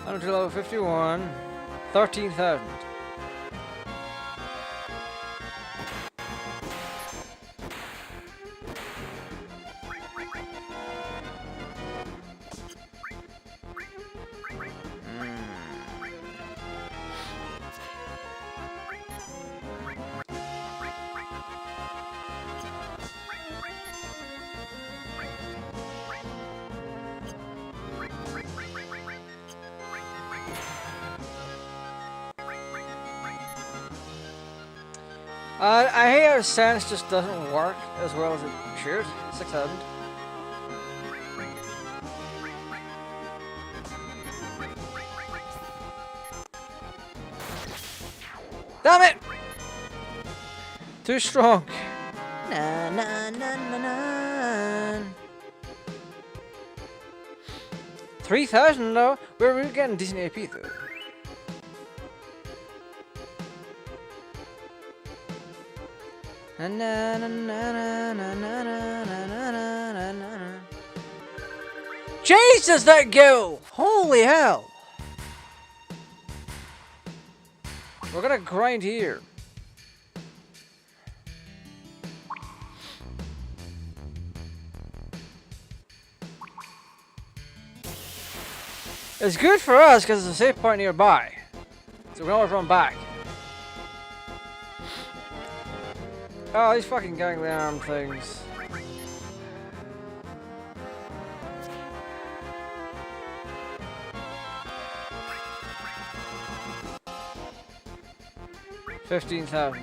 Up to level 51, 13,000. I hate how Sense just doesn't work as well as it should. 6,000. Damn it! Too strong. Na na na na na. 3,000 though. We're getting decent AP though. Jesus, that girl! Holy hell! We're gonna grind here. It's good for us because it's a safe point nearby. So we can always run back. Oh, these fucking gangly arm things. $15,000.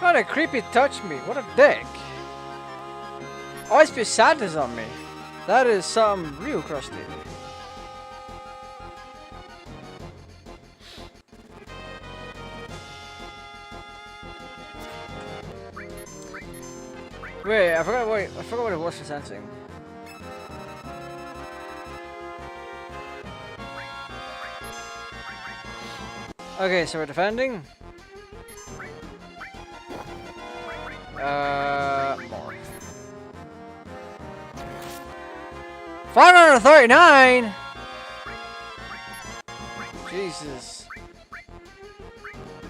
What a creepy touch me. What a dick. Always feel sadness on me. That is some real crusty. Wait, I forgot what it was for sensing. Okay, so we're defending. More. 539! Jesus.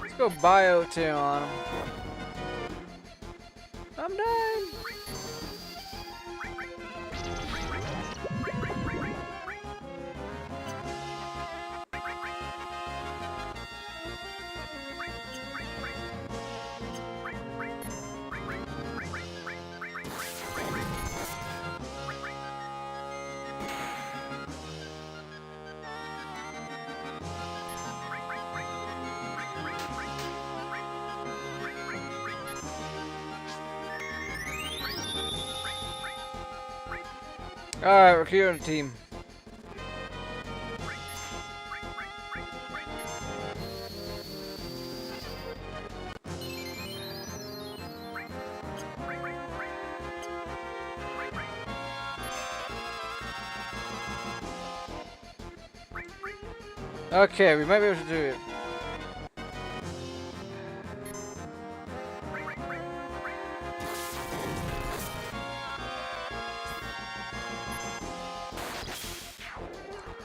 Let's go Bio 2 on him. I'm done. Alright, we're clearing the team. Okay, we might be able to do it.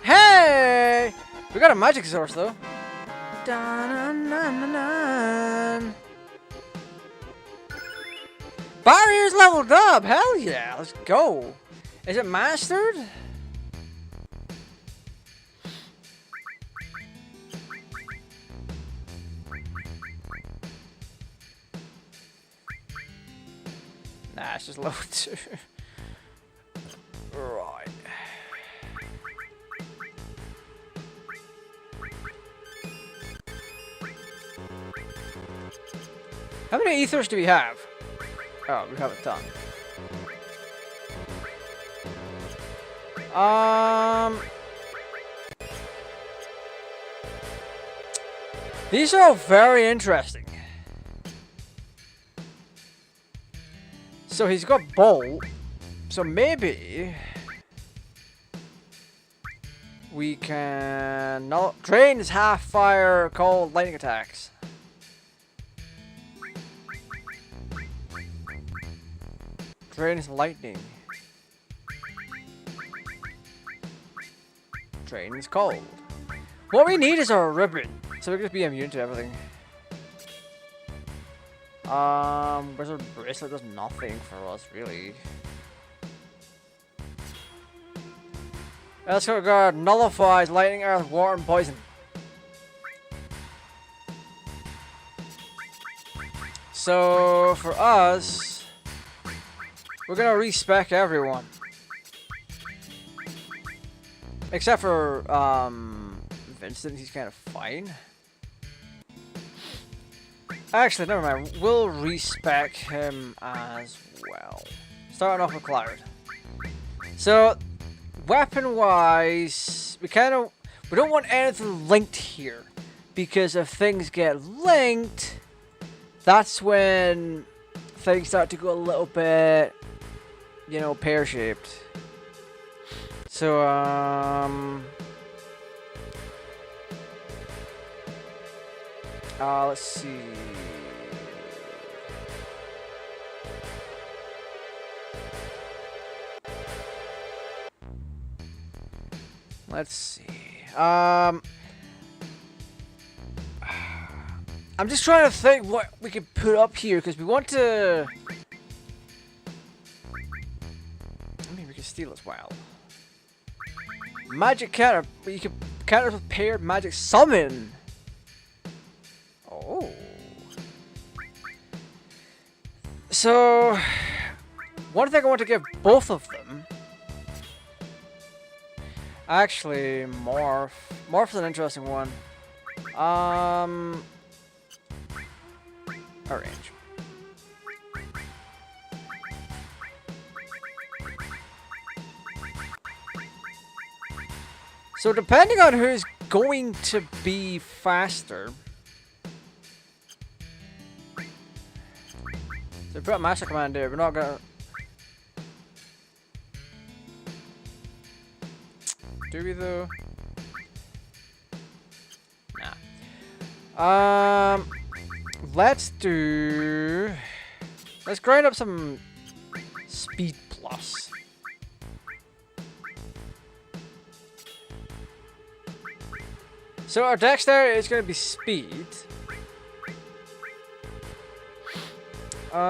Hey! We got a magic source though. Dun-dun-dun-dun-dun. Barrier's leveled up! Hell yeah! Let's go! Is it mastered? Nah, it's just level 2. Right. How many ethers do we have? Oh, we have a ton. These are all very interesting. So he's got Bolt. So maybe we can drain his half fire cold lightning attacks. Drain his lightning. Drain his cold. What we need is our ribbon, so we can just be immune to everything. Wizard bracelet does nothing for us, really. Let's go guard. Nullifies lightning, earth, water, and poison. So for us, we're gonna respec everyone, except for Vincent. He's kind of fine. Actually, never mind. We'll respec him as well. Starting off with Cloud. So, weapon-wise, we don't want anything linked here, because if things get linked, that's when things start to go a little bit, you know, pear-shaped. So, let's see. Let's see. I'm just trying to think what we could put up here, because we want to. I mean, we can steal as well. Magic counter. You can counter with paired magic summon. Oh. So, one thing I want to give both of them. Actually, Morph. Morph's an interesting one. Arrange. So depending on who's going to be faster. So put a master command there, we're not gonna... Do we though? Nah. Let's grind up some speed plus. So our dexterity is going to be speed. We're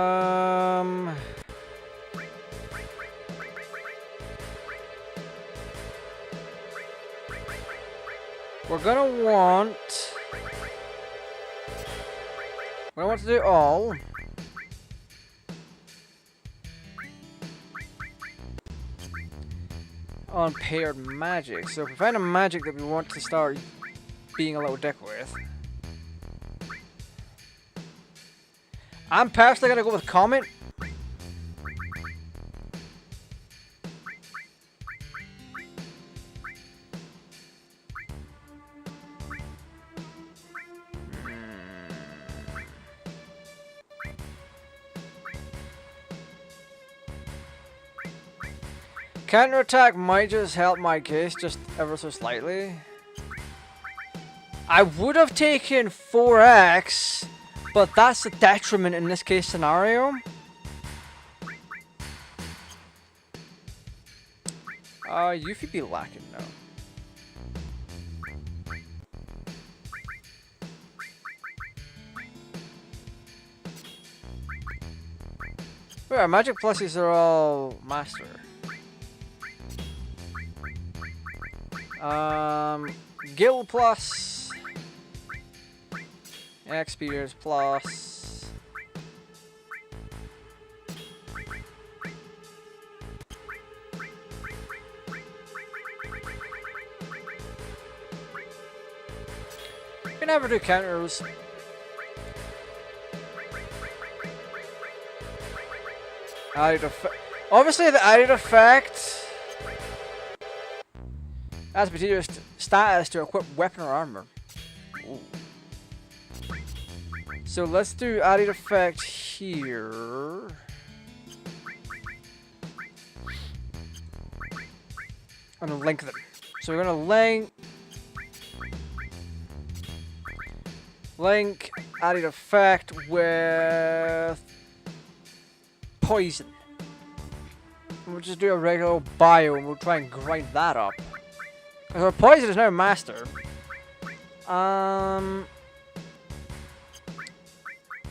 gonna want to do all. On paired magic. So if we find a magic that we want to start being a little dick with. I'm personally gonna go with Comet. Counterattack might just help my case just ever so slightly. I would have taken 4x, but that's a detriment in this case scenario. Yuffie be lacking now. Wait, our magic pluses are all master. Guild plus, experience plus, we can never do counters. Added effect. Obviously, the added effect. Adds material status to equip weapon or armor. Ooh. So let's do added effect here. I'm gonna link them. So we're gonna link added effect with poison. And we'll just do a regular bio and we'll try and grind that up. Because our poison is now master.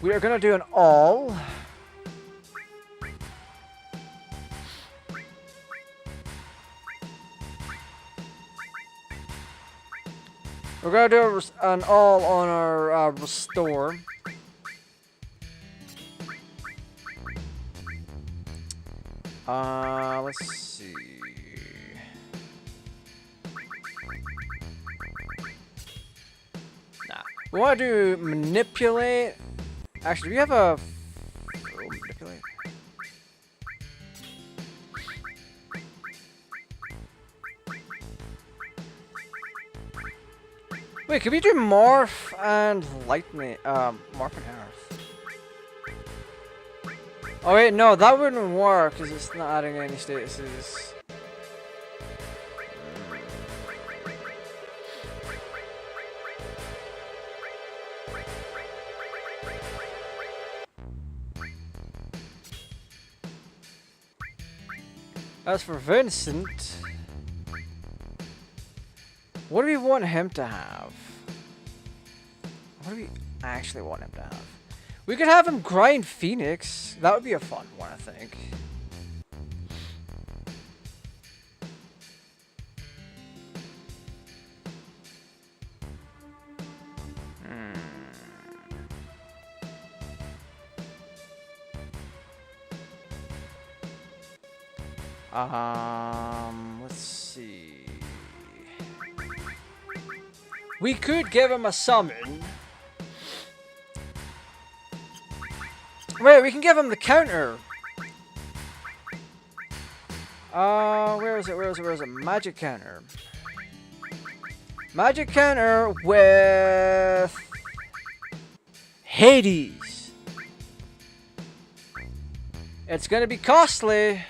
We are gonna do an all. We're gonna do an all on our restore. Let's see. We want to do manipulate. Actually, do we have a manipulate? Wait, could we do morph and lightning? Morph and earth. Oh wait, no, that wouldn't work because it's not adding any statuses. As for Vincent, what do we want him to have? What do we actually want him to have? We could have him grind Phoenix. That would be a fun one, I think. Let's see. We could give him a summon. Wait, we can give him the counter. Where is it? Magic counter. Magic counter with Hades. It's gonna be costly.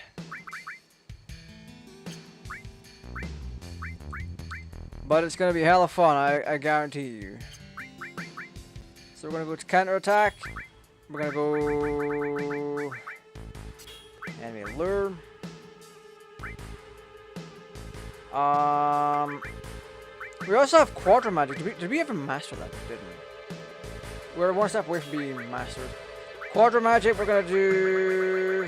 But it's gonna be hella fun, I guarantee you. So we're gonna go to counter attack. We're gonna go enemy lure. We also have quarter magic. Did we ever master that? Didn't we? We're one step away from being mastered. Quarter magic. We're gonna do.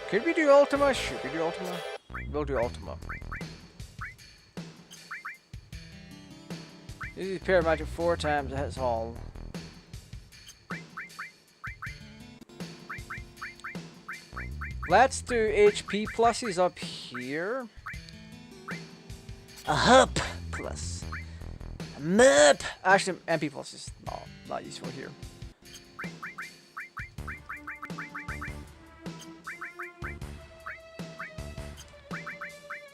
Could we do Ultima? Should we do Ultima? We'll do Ultima. Use the pair of magic 4 times, it hits all. Let's do HP pluses up here. A hup plus. A mup. Actually, MP plus is not useful here.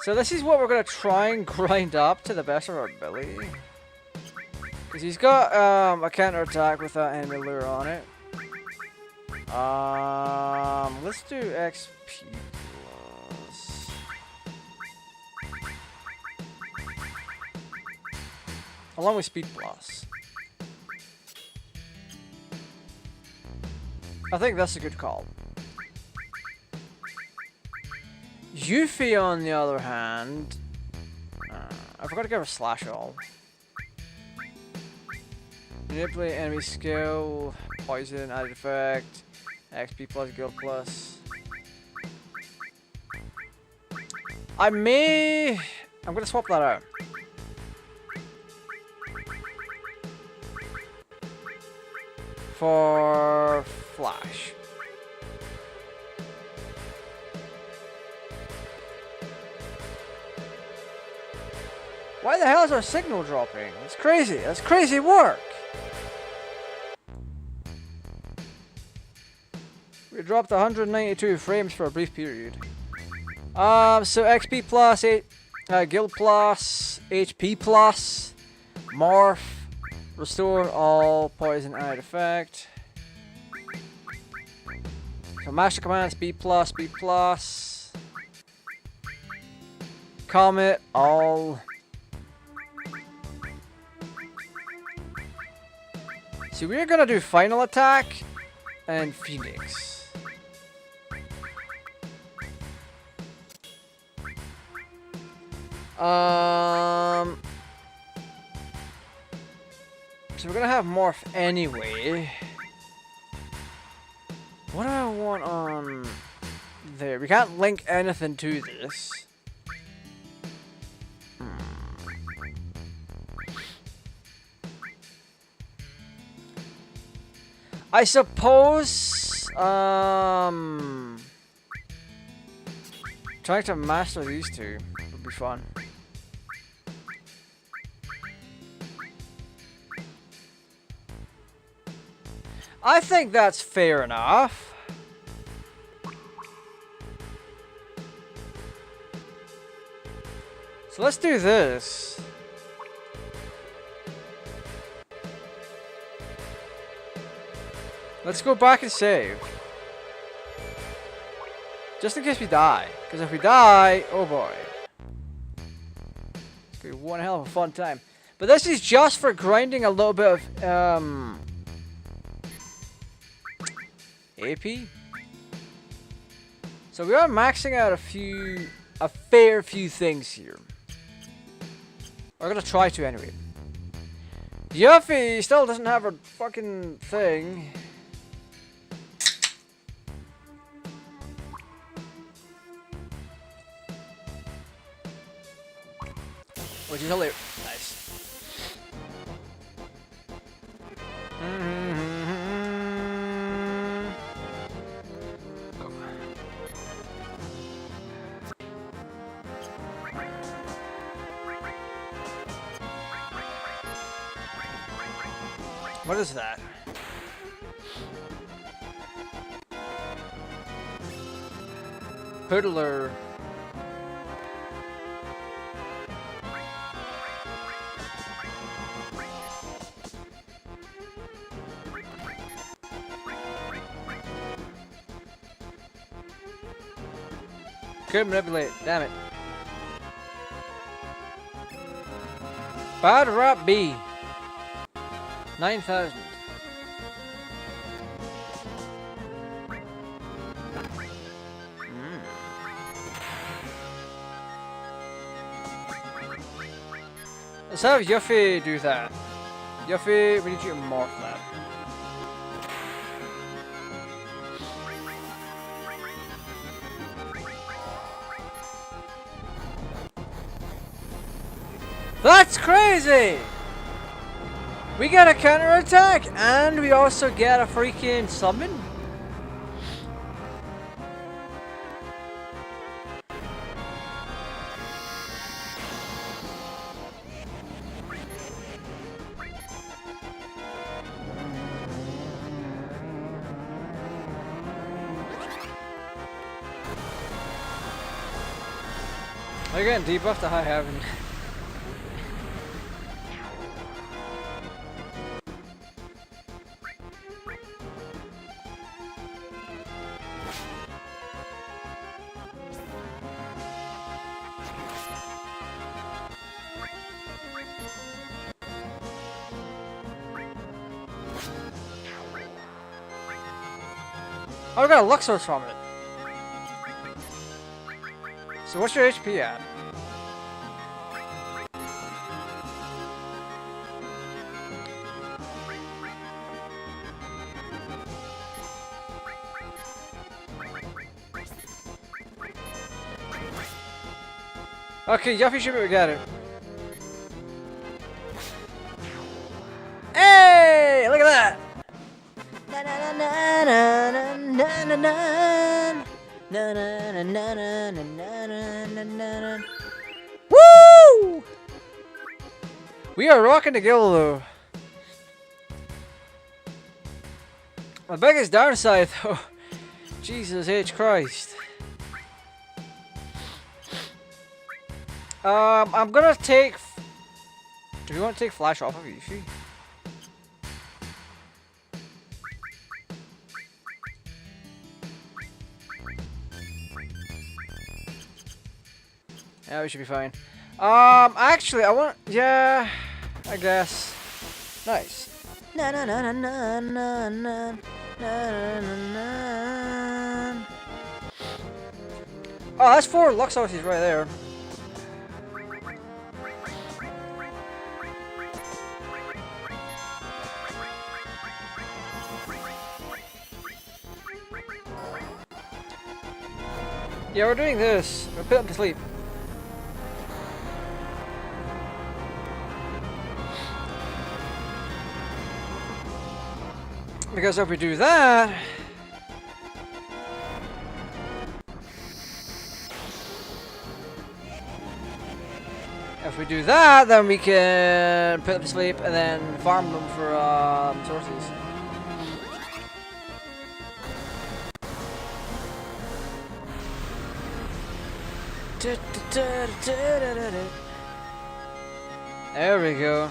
So this is what we're going to try and grind up to the best of our ability. Because he's got a counter attack with that enemy lure on it. Let's do XP plus. Along with speed plus. I think that's a good call. Yuffie, on the other hand, I forgot to give her slash all. Manipulate enemy skill, poison, added effect, XP plus, guild plus. I'm gonna swap that out. For flash. Why the hell is our signal dropping? That's crazy. That's crazy work. We dropped 192 frames for a brief period. So XP plus, guild plus, HP plus, morph, restore all poison added effect. So master command, speed plus, comet, all. So we're gonna do final attack and Phoenix. So we're gonna have morph anyway. What do I want on there? We can't link anything to this. I suppose, trying to master these two would be fun. I think that's fair enough. So let's do this. Let's go back and save. Just in case we die. Because if we die, oh boy. It's gonna be one hell of a fun time. But this is just for grinding a little bit of, AP. So we are maxing out a fair few things here. We're gonna try to anyway. Yuffie still doesn't have a fucking thing. Which is hilarious. Nice. What is that? Poodler. Couldn't manipulate. Damn it. Bad rap B. 9,000. Let's have Yuffie do that. Yuffie, we need you to morph that. That's crazy! We get a counter attack and we also get a freaking summon. They're getting debuffed to high heaven. Oh, I got a Luxor from it. So what's your HP at? Okay, Yuffie should be able to get it. Hey! Look at that! Woo! We are rocking the guild though. My biggest downside though, Jesus H Christ. I'm gonna take. Do we want to take flash off of Yuffie? Yeah, we should be fine. Actually, I want. Yeah, I guess. Nice. Na na na na na na na na na. Oh, that's 4 Luxor's right there. Yeah, we're doing this. We'll put him to sleep. Because if we do that... If we do that, then we can put them to sleep and then farm them for sources. There we go.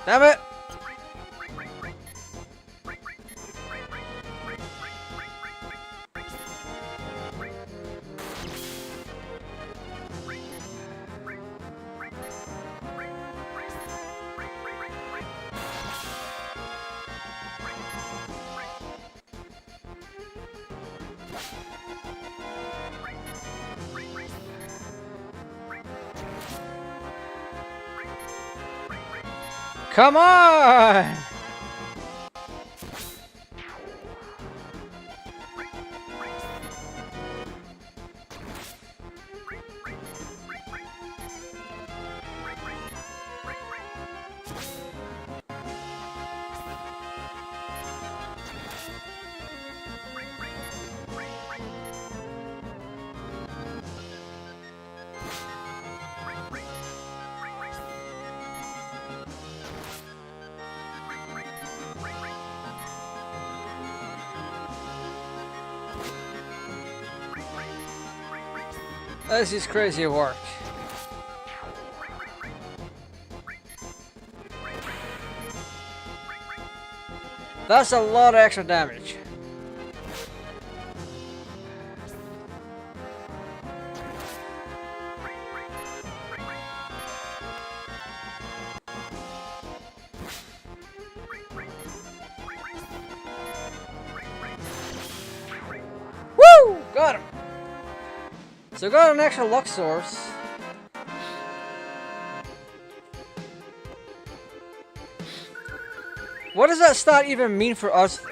Damn it! Come on! This is crazy work. That's a lot of extra damage. Woo! Got him! So got an extra luck source. What does that stat even mean for us, though?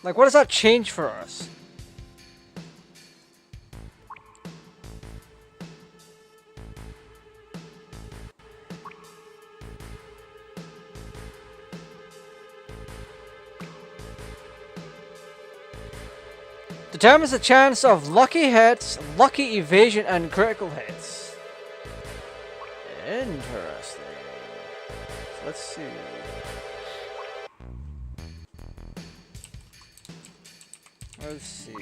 Like, what does that change for us? Determines the chance of lucky hits, lucky evasion, and critical hits. Interesting. So let's see. Let's see.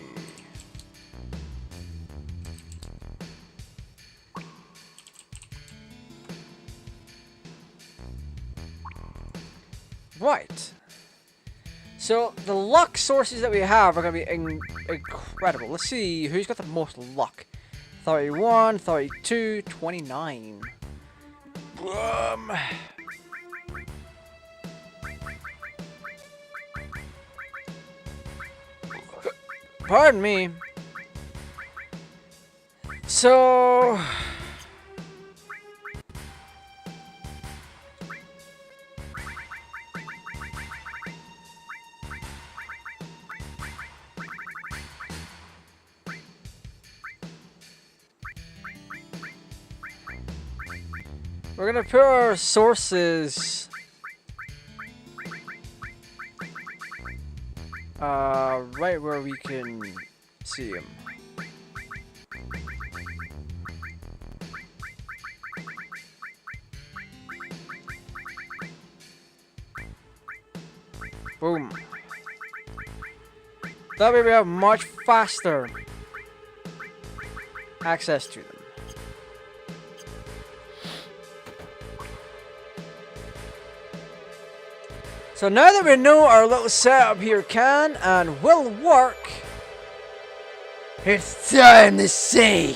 Right. So the luck sources that we have are going to be incredible. Let's see who's got the most luck. 31, 32, 29. Pardon me. So we're gonna put our sources right where we can see them. Boom. That way we have much faster access to them. So now that we know our little setup here can and will work, it's time to see.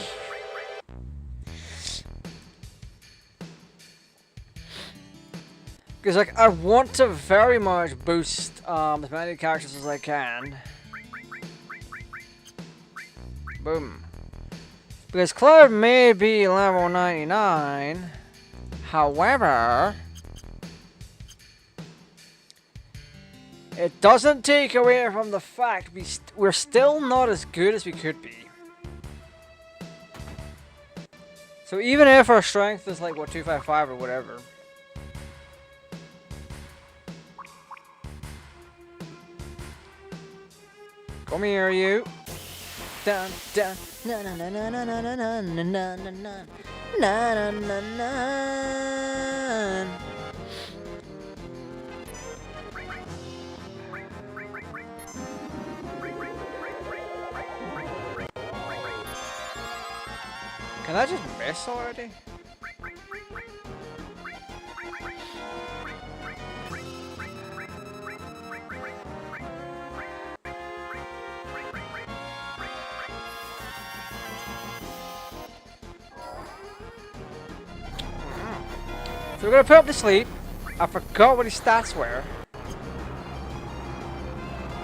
Because like I want to very much boost as many characters as I can. Boom. Because Cloud may be level 99, however, it doesn't take away from the fact we're still not as good as we could be. So even if our strength is like, what, 255 or whatever. Come here, you. Dun, dun. Na na na na na na na na na na na na na na. Can I just miss already? So we're gonna put him to sleep. I forgot what his stats were.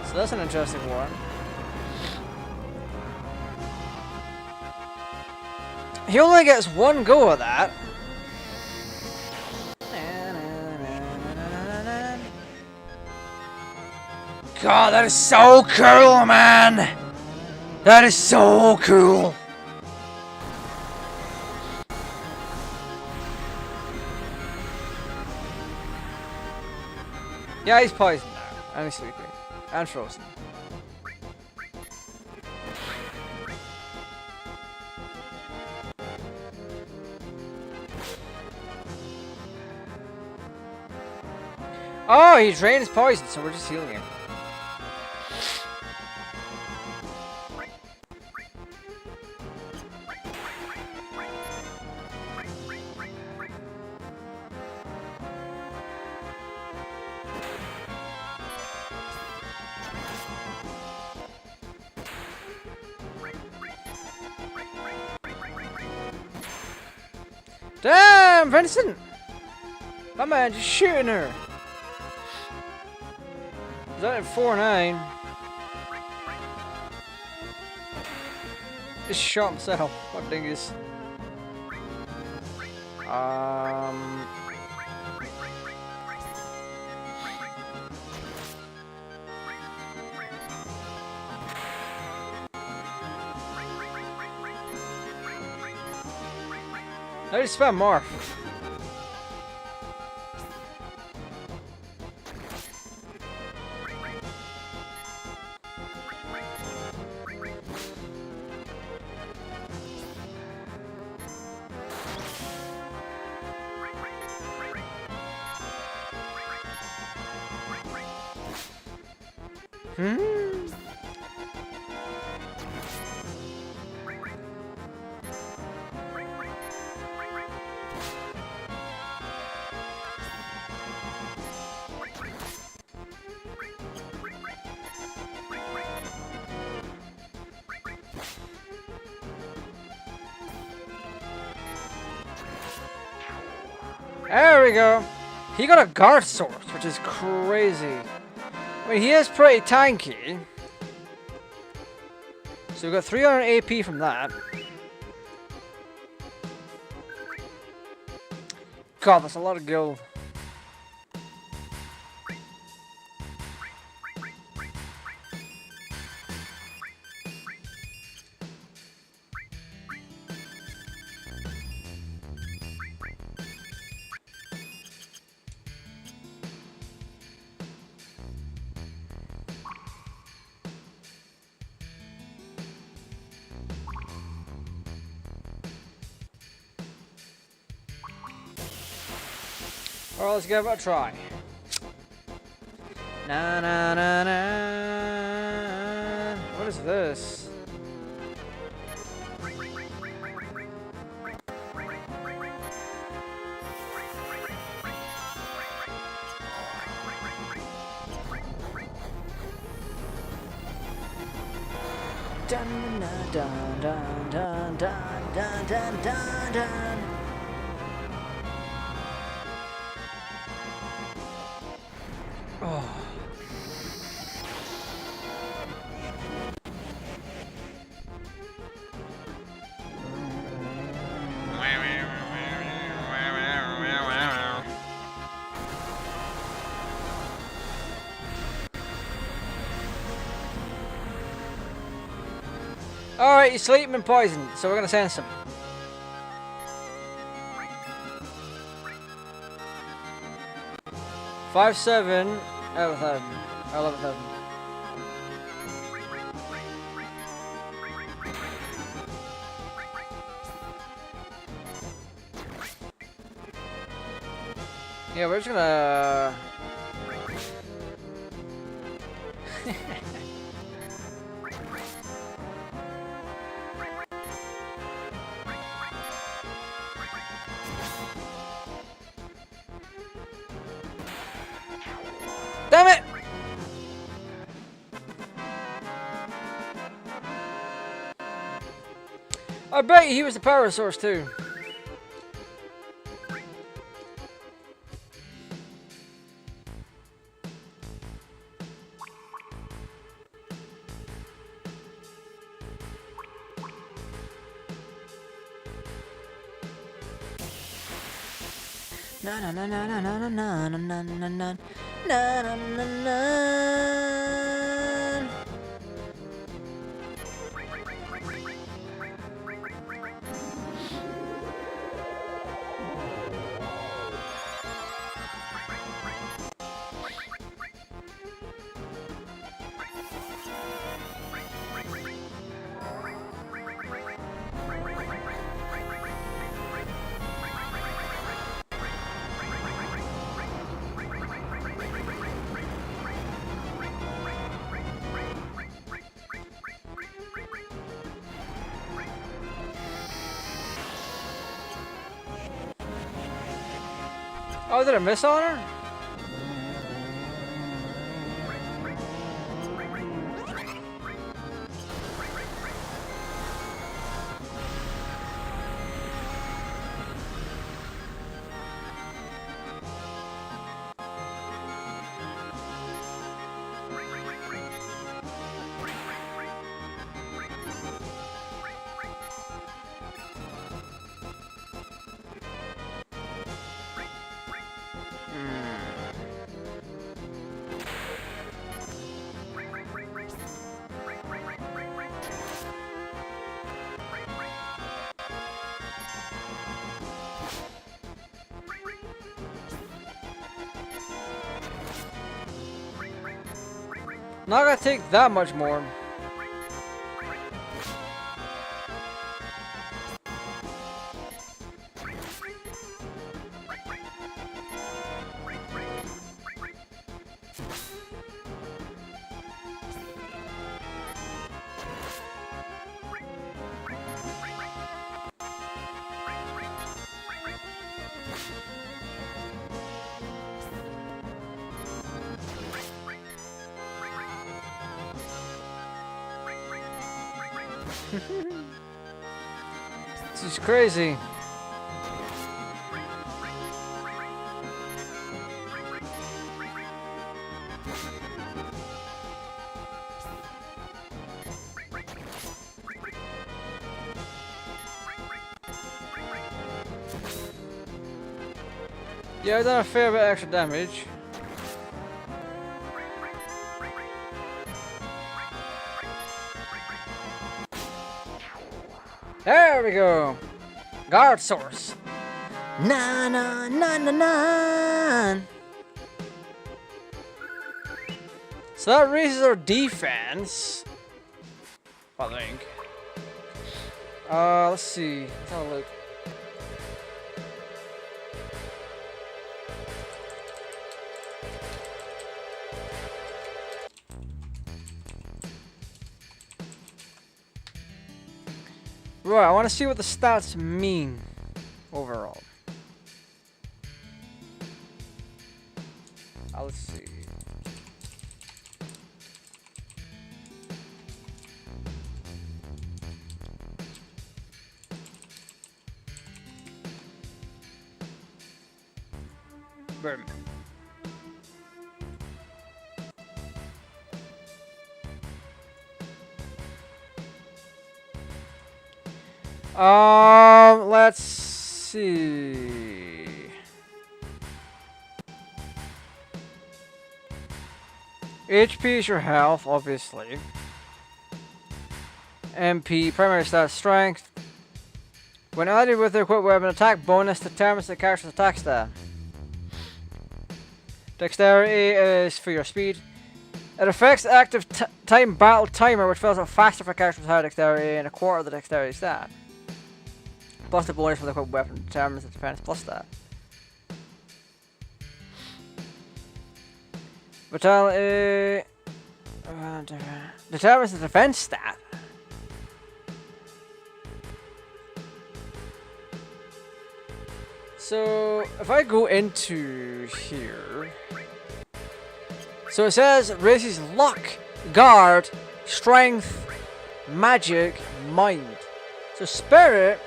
So that's an interesting one. He only gets one go of that. God, that is so cool, man! That is so cool! Yeah, he's poisoned now. And he's sleeping. And frozen. Oh, he drained his poison, so we're just healing him. Damn, Vincent! My man just shooting her. Is that at 4-9? Just shot himself. What dingus? I just spam more. There we go. He got a guard source, which is crazy. I mean, he is pretty tanky. So we got 300 AP from that. God, that's a lot of gold. Alright, let's give it a try. Na na na na. What is this? Dun dun dun dun dun dun dun dun dun. Oh. Alright, he's sleeping and poisoned, so we're gonna send some. Five, 7, 11,000. 11,000. Yeah, we're just gonna. Damn it! I bet he was the power source too. Na na na na na na na na na na na. Na na na na. Oh, did I miss on her? Not gonna take that much more. This is crazy. Yeah, I've done a fair bit extra damage. There we go. Guard source. Na na na na na. So that raises our defense, I think. Let's see. Let's have a look. Right, I want to see what the stats mean overall. Let's see. Boom. Let's see. HP is your health, obviously. MP, primary stat, strength. When added with the equipped weapon, attack bonus determines the character's attack stat. Dexterity is for your speed. It affects the active time battle timer, which fills up faster for characters with higher dexterity and a quarter of the dexterity stat. Plus the bonus for the equipped weapon determines the defense plus stat. Vitality determines the defense stat. So if I go into here, so it says raises luck, guard, strength, magic, mind. So spirit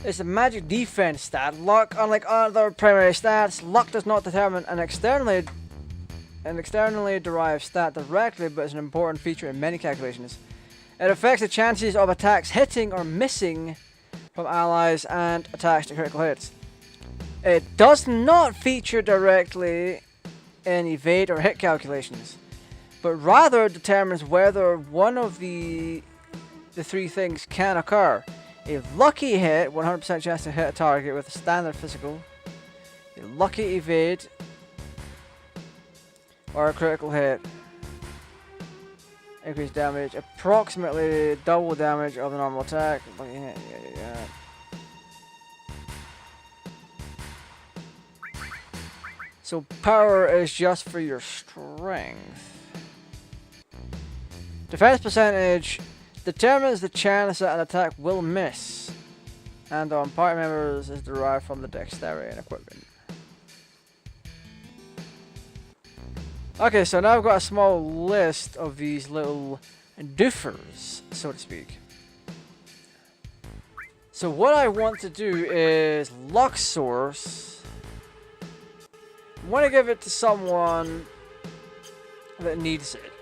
is the magic defense stat. Luck, unlike other primary stats, luck does not determine an externally derived stat directly, but is an important feature in many calculations. It affects the chances of attacks hitting or missing from allies and attacks to critical hits. It does not feature directly in evade or hit calculations, but rather determines whether one of the three things can occur. A lucky hit, 100% chance to hit a target with a standard physical. A lucky evade. Or a critical hit. Increased damage. Approximately double damage of the normal attack. Lucky hit, yeah. So power is just for your strength. Defense percentage determines the chance that an attack will miss, and on party members is derived from the dexterity and equipment. Okay, so now I've got a small list of these little doofers, so to speak. So what I want to do is luck source. I want to give it to someone that needs it.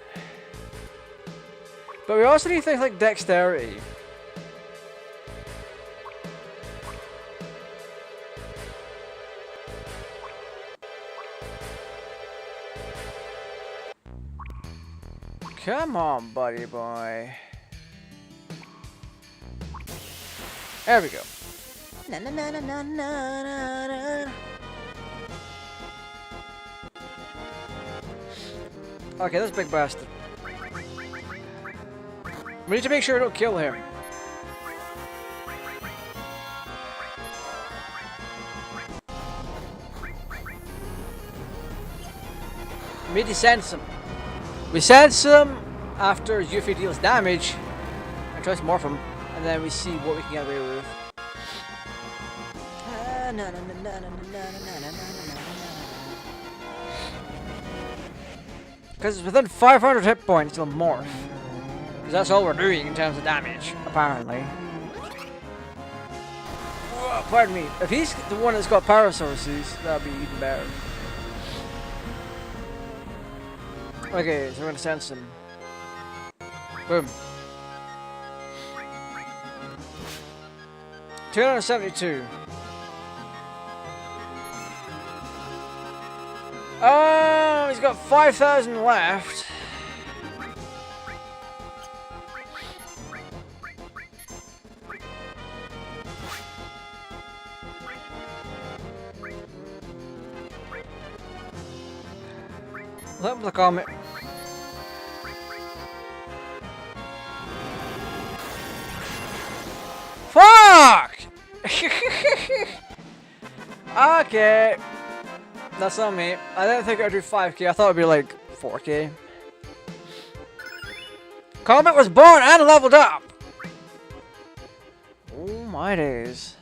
But we also need things like dexterity. Come on, buddy boy. There we go. Na na na na na na na. Okay, that's a big bastard. We need to make sure we don't kill him. We need to sense him. We sense him after Yuffie deals damage and tries to morph him, and then we see what we can get away with. Because it's within 500 hit points, it'll morph. Because that's all we're doing in terms of damage, apparently. Whoa, pardon me. If he's the one that's got power sources, that'd be even better. Okay, so we're gonna sense him. Boom. 272. Oh, he's got 5,000 left. Let him look on me. Fuck! Okay. That's on me. I didn't think I'd do 5k. I thought it'd be like 4k. Comet was born and leveled up! Oh my days.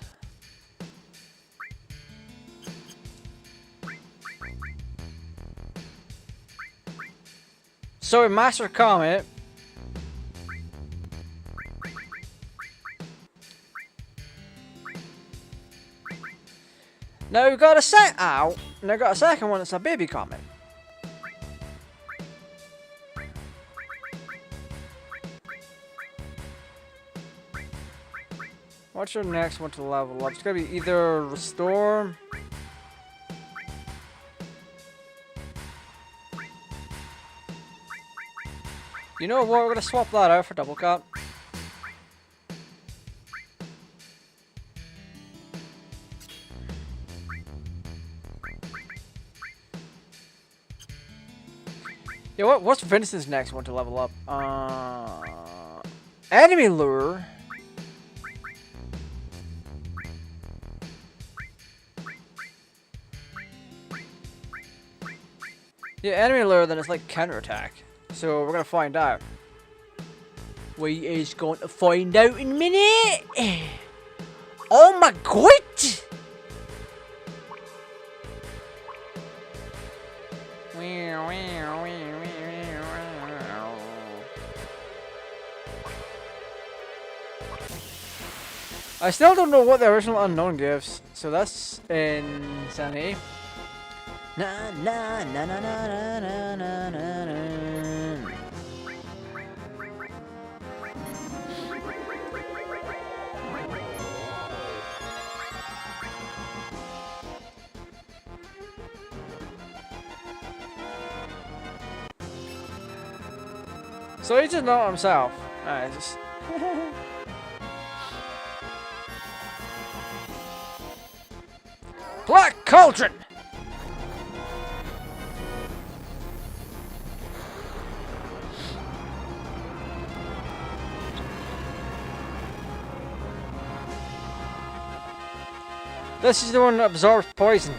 So we master Comet. Now we've got a set out, and I've got a second one that's a baby Comet. What's your next one to level up? It's gonna be either restore. You know what? We're gonna swap that out for double cut. Yeah, what's Vincent's next one to level up? Enemy lure. Yeah, enemy lure, then it's like counterattack. So we're gonna find out. We is going to find out in a minute. Oh my god! I still don't know what the original unknown gives, so that's insanity. Na na na na na na na na na. So he just know himself. Alright, just Black Cauldron! This is the one that absorbs poison.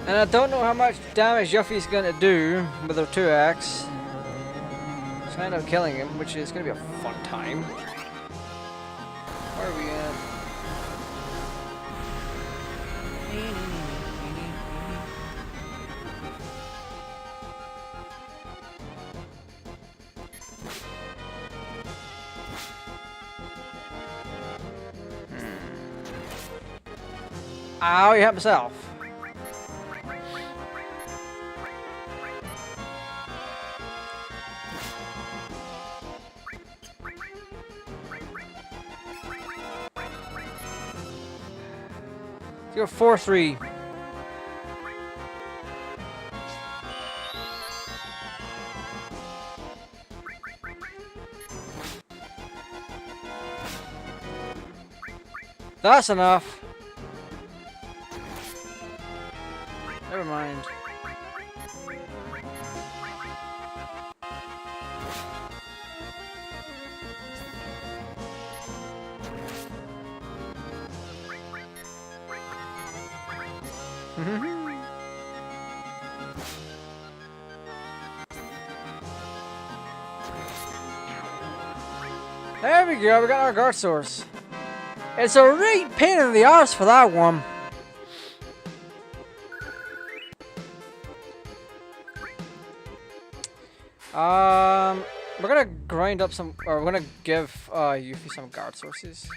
And I don't know how much damage Yuffie's gonna do with her 2x. So I end up killing him, which is gonna be a fun time. Where are we at? Ow, he hit himself. Let's go 4-3. That's enough. Never mind. There we go, we got our guard source. It's a real pain in the arse for that one. We're gonna grind up some, or we're gonna give Yuffie some guard sources.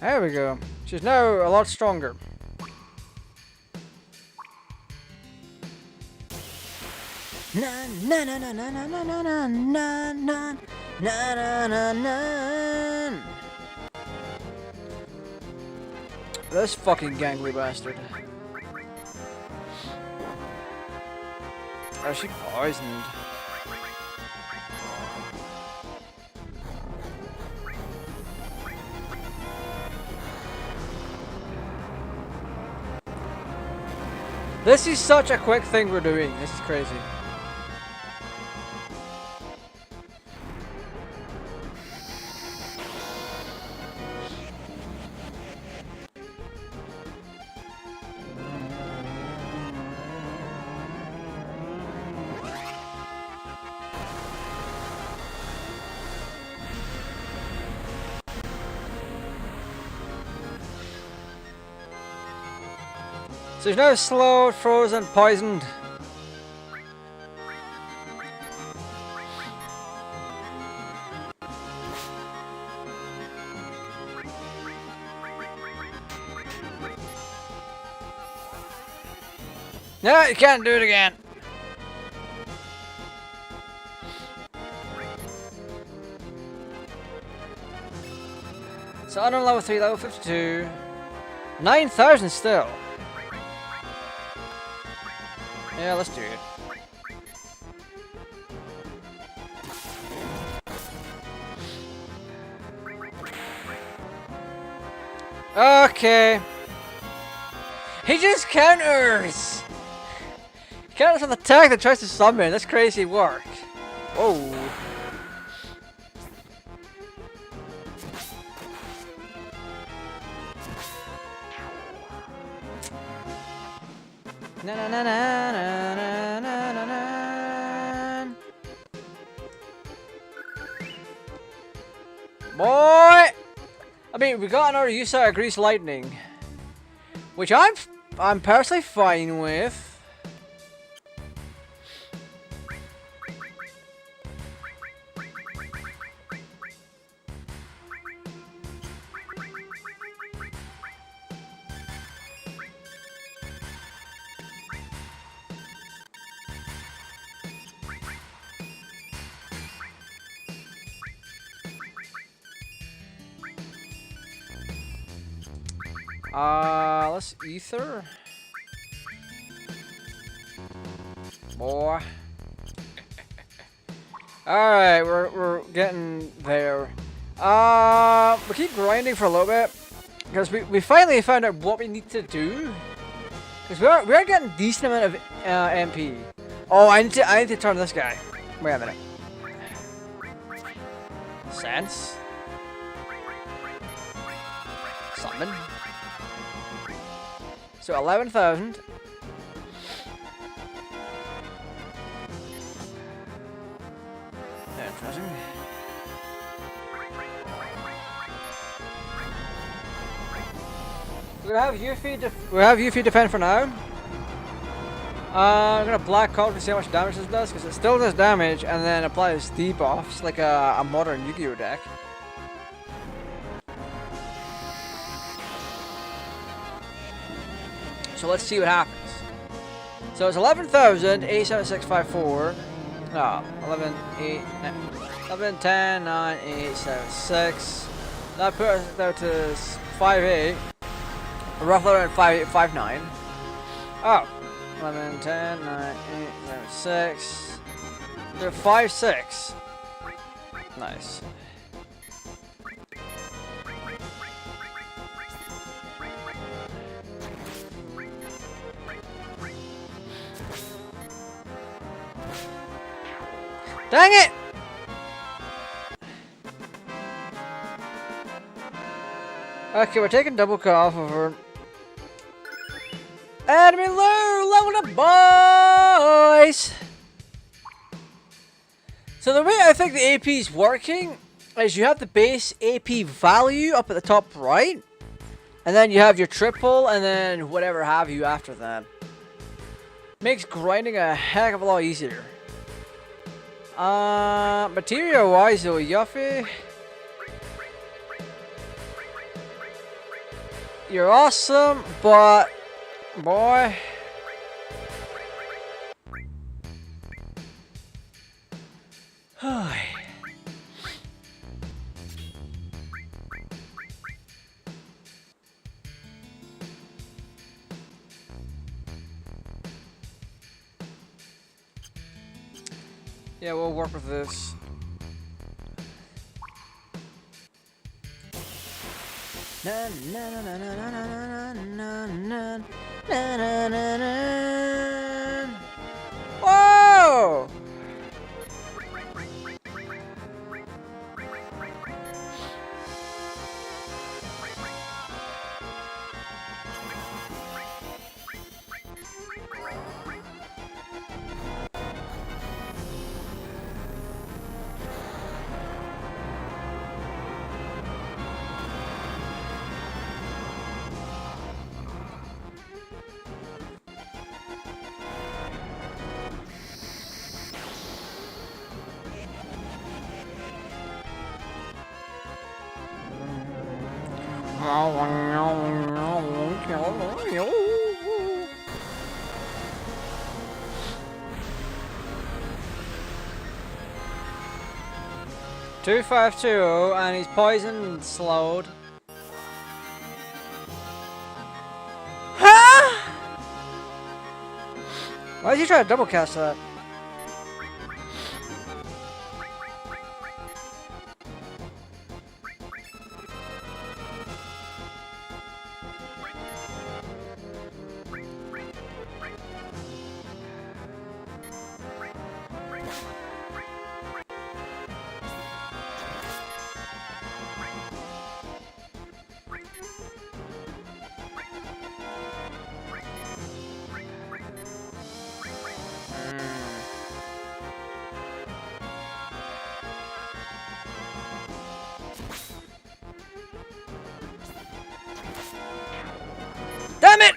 There we go. She's now a lot stronger. Na na na na na na na na na na na na na na. This fucking gangly bastard. Oh, she poisoned. This is such a quick thing we're doing. This is crazy. So he's now slowed, frozen, poisoned. No, you can't do it again. So on level 3, level 52. 9,000 still. Yeah, let's do it. Okay. He just counters! He counters on the attack that tries to summon. That's crazy work. Whoa. Na na na na na na na na. Boy! I mean, we got another Yusa Grease Lightning, which I'm personally fine with. Let's ether. Boy. Alright, we're getting there. We keep grinding for a little bit. Because we finally found out what we need to do. Because we're getting a decent amount of MP. Oh, I need to turn this guy. Wait a minute. Sense. Summon. So 11,000. Interesting. We have Yuffie defend for now. I'm gonna black card to see how much damage this does, because it still does damage and then applies debuffs like a modern Yu-Gi-Oh deck. So let's see what happens. So it's 11,87654. No, 11, 8, 9, 11, 10, 9, 8, 7, 6. That puts us down to 5, 8. Roughly around 5, 8, 5, 9. Oh. 11, 10, 9, 8, 7, 6. They're 5, 6. Nice. Dang it! Okay, we're taking double cut off of her. Enemy low! Level up, boys! So the way I think the AP is working is you have the base AP value up at the top right. And then you have your triple and then whatever have you after that. Makes grinding a heck of a lot easier. Material wise though, Yuffie, you're awesome, but boy, yeah, we'll work with this. Na na na na na na na na na na na. Whoa! Two 5-2 and he's poisoned and slowed. Huh? Why is he trying to double cast that? Damn it!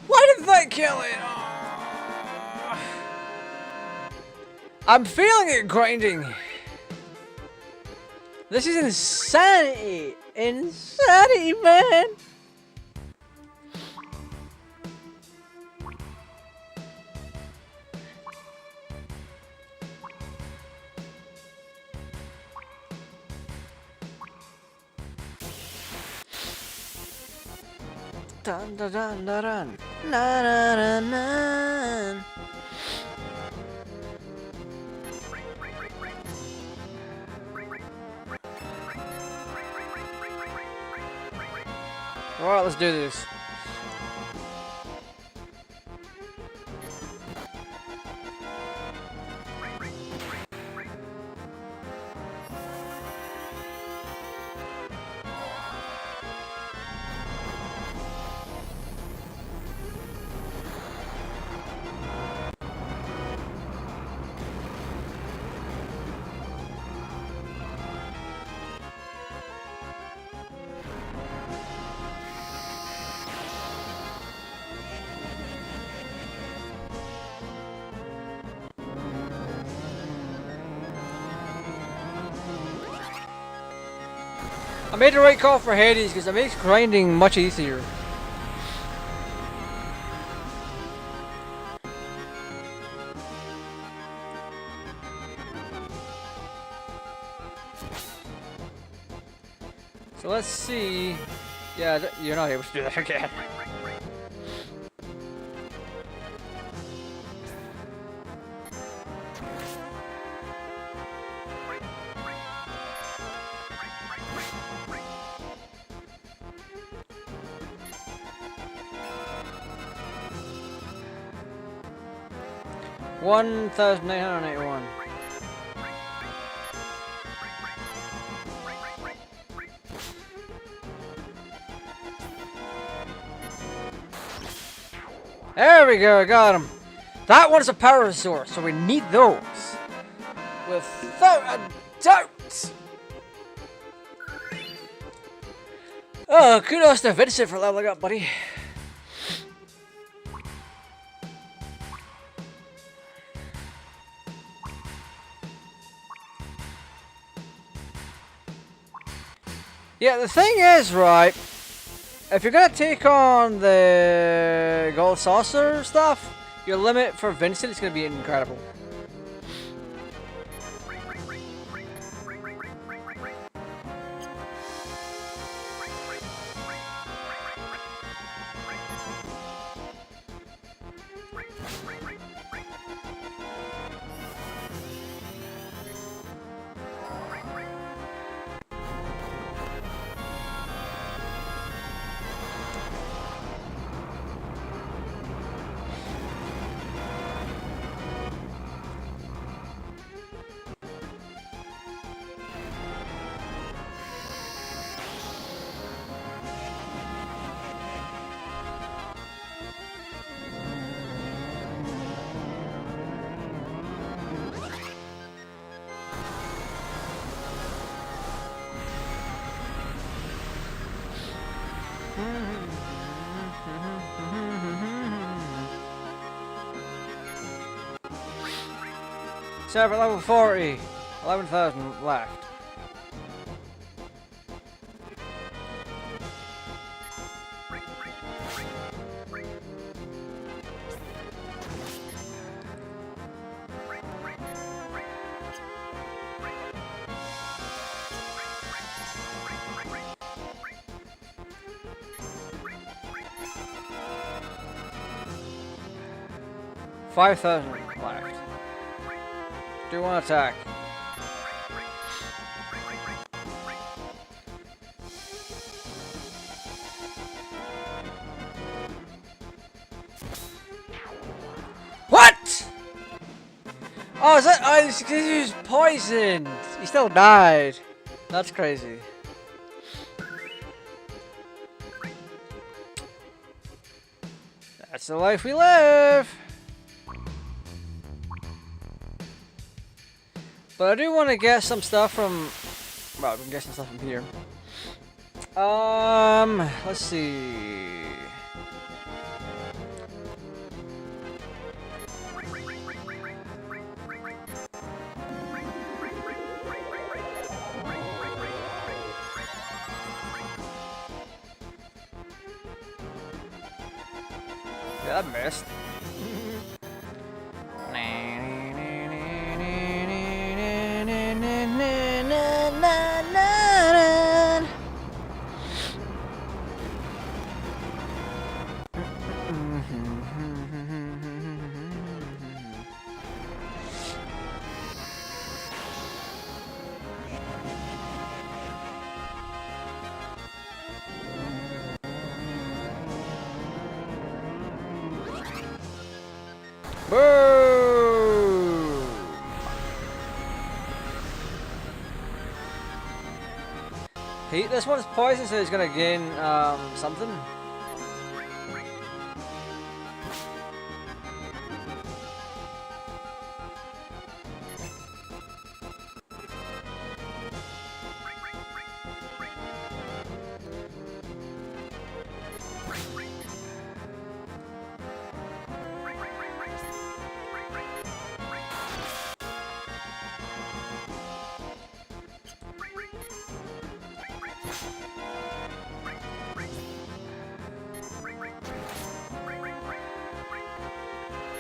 Why did that kill it? Oh. I'm feeling it grinding. This is insanity. Insanity, man. Dun dun dun dun dun. Na na na na. Alright, let's do this. I made the right call for Hades because it makes grinding much easier. So let's see. Yeah, you're not able to do that again. $1,981. There we go, got him. That one's a power source, so we need those. Without a doubt. Oh, kudos to Vincent for leveling up, buddy. Yeah, the thing is, right, if you're gonna take on the gold saucer stuff, your limit for Vincent is gonna be incredible. Server level 40, 11,000 left. $5,000 left. Do one attack. What? Oh, is that? Oh, he was poisoned. He still died. That's crazy. That's the life we live. But I do want to get some stuff from. Well, we can get some stuff from here. Let's see. Yeah, that missed. Boom! This one's poison, so he's gonna gain something.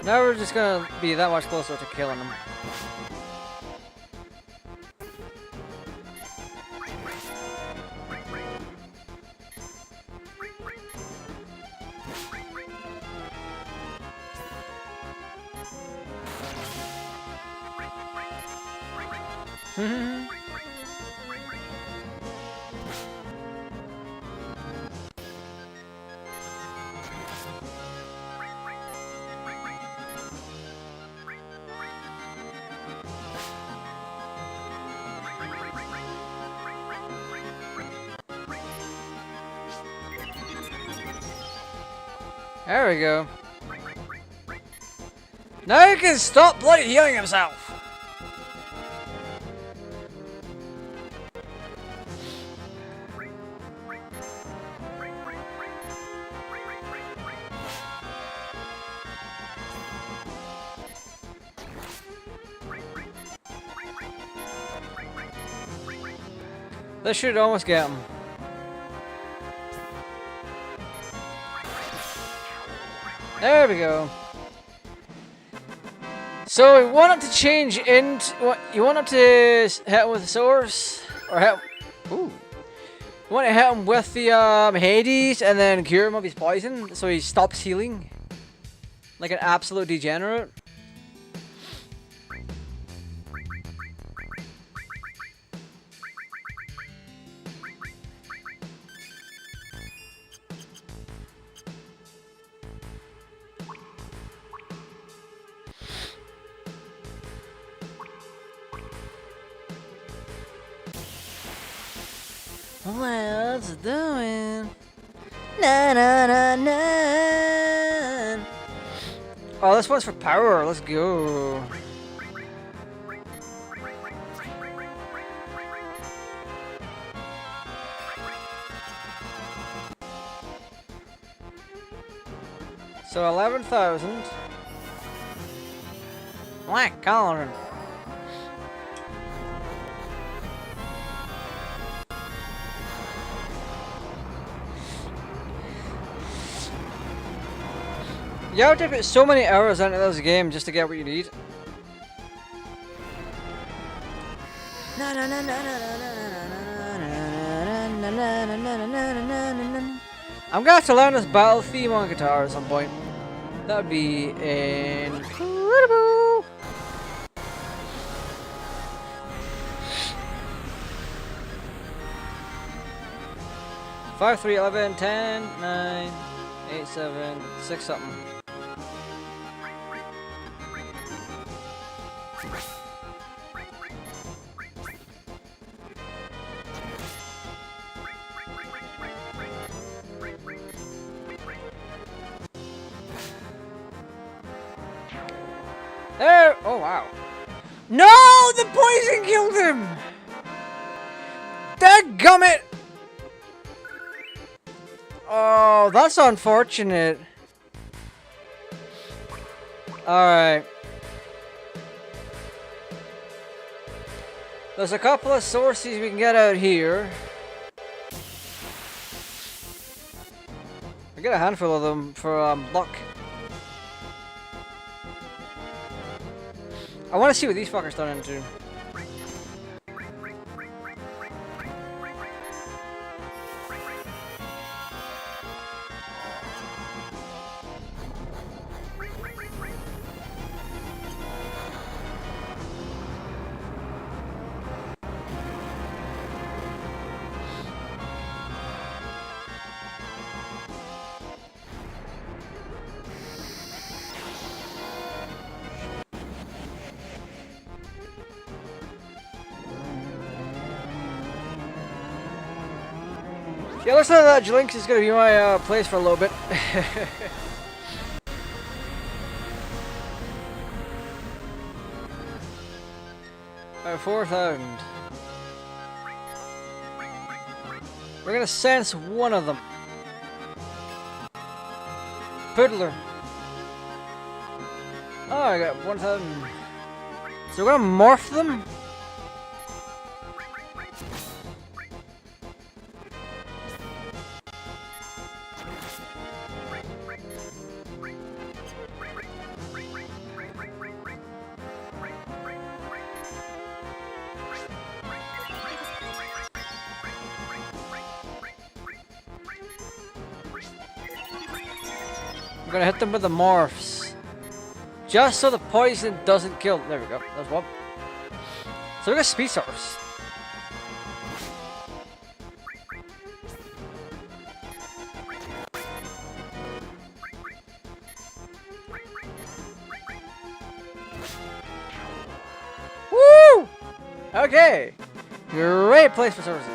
Now we're just gonna be that much closer to killing him. There we go. Now he can stop bloody healing himself. This should almost get him. There we go. So you want him to change into what you want him to hit him with the source, or hit. Ooh. You want to hit him with the Hades and then cure him of his poison, so he stops healing, like an absolute degenerate. What's it doing? Na na na na. Oh, this one's for power. Let's go. So 11,000. Black cauldron. You have to put so many hours into this game just to get what you need. I'm gonna have to learn this battle theme on guitar at some point. That would be incredible. Five, 3, 11, 10, 9, 8, 7, 6 something. There! Oh wow. No! The poison killed him! Dadgummit! Oh, that's unfortunate. Alright. There's a couple of sources we can get out here. I get a handful of them for luck. I want to see what these fuckers turn into. Yeah, looks like that Jinx is gonna be my place for a little bit. Alright, 4,000. We're gonna sense one of them. Poodler. Oh, I got 1,000. So we're gonna morph them. I'm gonna hit them with the morphs. Just so the poison doesn't kill. There we go. There's one. So we got speed source. Woo! Okay. Great place for services.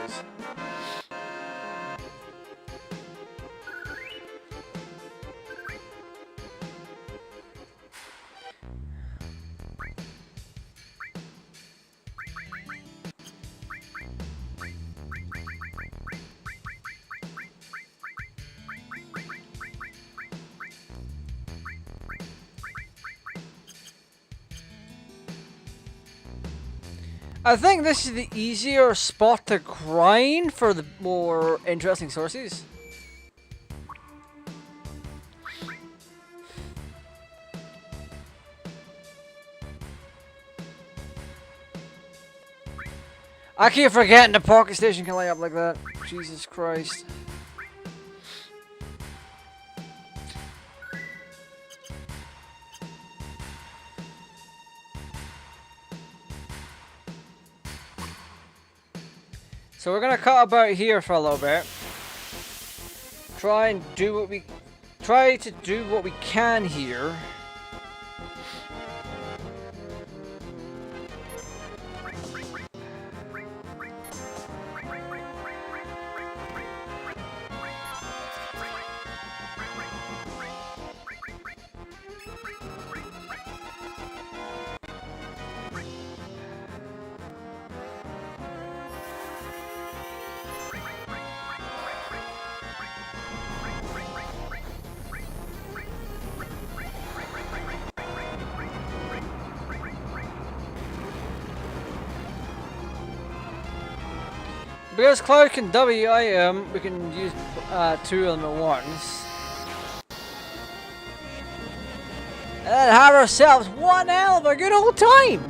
I think this is the easier spot to grind for the more interesting sources. I keep forgetting the pocket station can light up like that. Jesus Christ. So we're gonna cut about here for a little bit. Try to do what we can here. Because Cloud can WIM, we can use two of them at once. And have ourselves one hell of a good old time!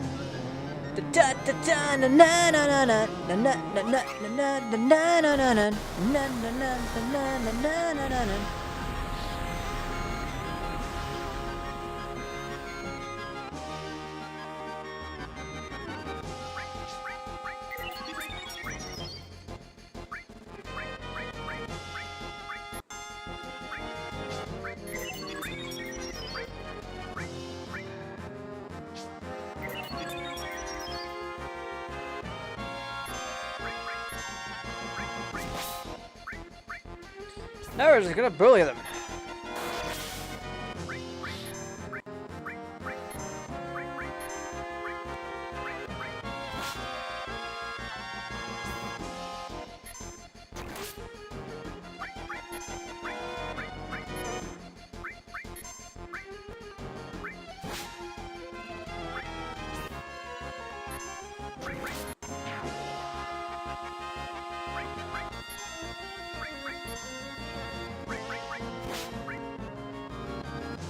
Now we're just gonna bully them.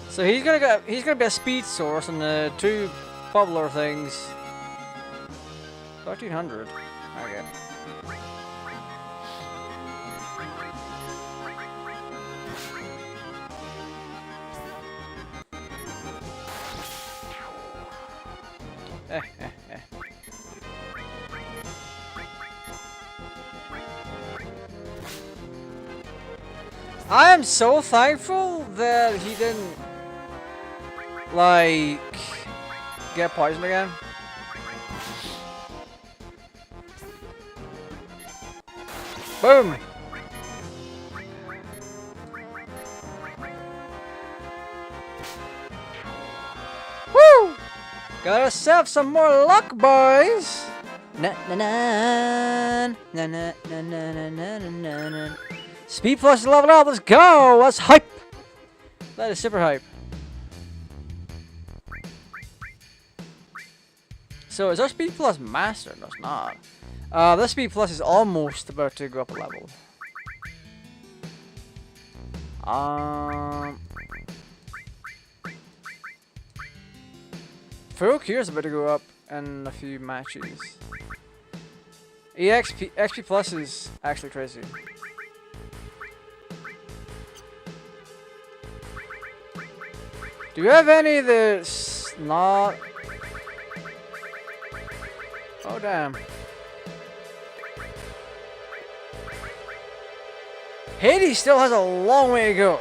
So he's gonna be a speed source and the two bubbler things. 1300. Okay. I am so thankful that he didn't like get poisoned again. Boom! Woo! Got ourselves some more luck, boys! Na na na na na na na na na na. Speed plus is leveled up, let's go! That's hype! That is super hype. So is our speed plus master? No, it's not. This speed plus is almost about to go up a level. Farouk here is about to go up in a few matches. XP plus is actually crazy. Do you have any that's not Oh, damn. Hades still has a long way to go.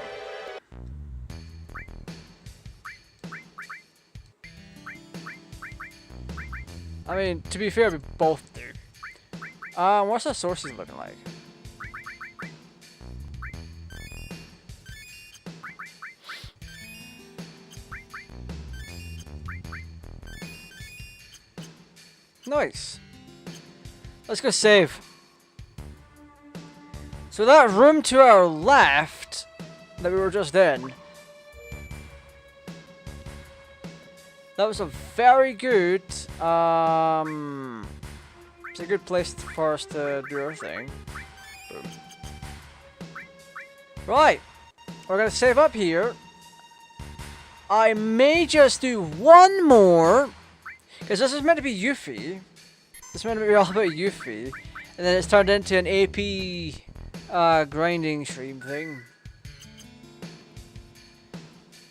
I mean, to be fair, we both do. What's the sources looking like? Nice. Let's go save. So that room to our left that we were just in, that was a very good, it's a good place for us to do our thing. Boom. Right, we're gonna save up here. I may just do one more, because this is meant to be Yuffie. This is meant to be all about Yuffie, and then it's turned into an AP grinding stream thing.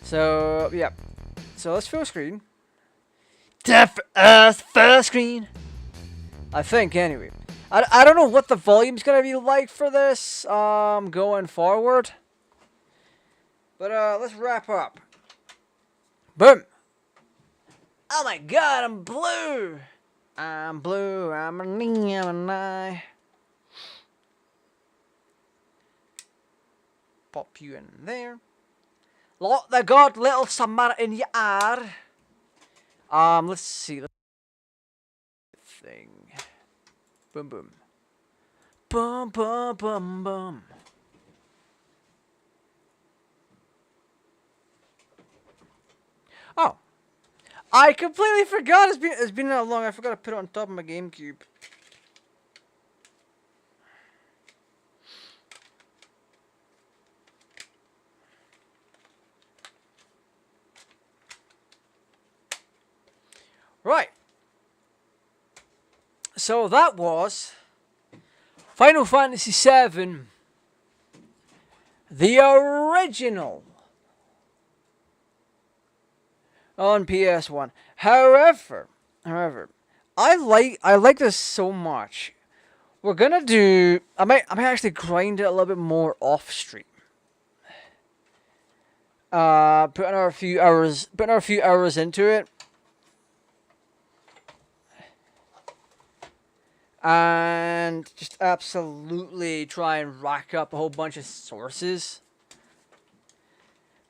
So yeah, so let's full screen. Full screen. I think anyway. I don't know what the volume's gonna be like for this going forward, but let's wrap up. Boom. Oh my god, I'm blue. I'm blue. I'm a knee. I'm an eye. Pop you in there. Lot the god little Samaritan you are. Let's see. Thing. Boom boom. Boom boom boom boom. Oh. I completely forgot it's been that long. I forgot to put it on top of my GameCube. Right. So that was Final Fantasy VII, the original, on PS1. However, I like this so much. We're gonna do. I might actually grind it a little bit more off stream. Putting our few hours into it. And just absolutely try and rack up a whole bunch of sources.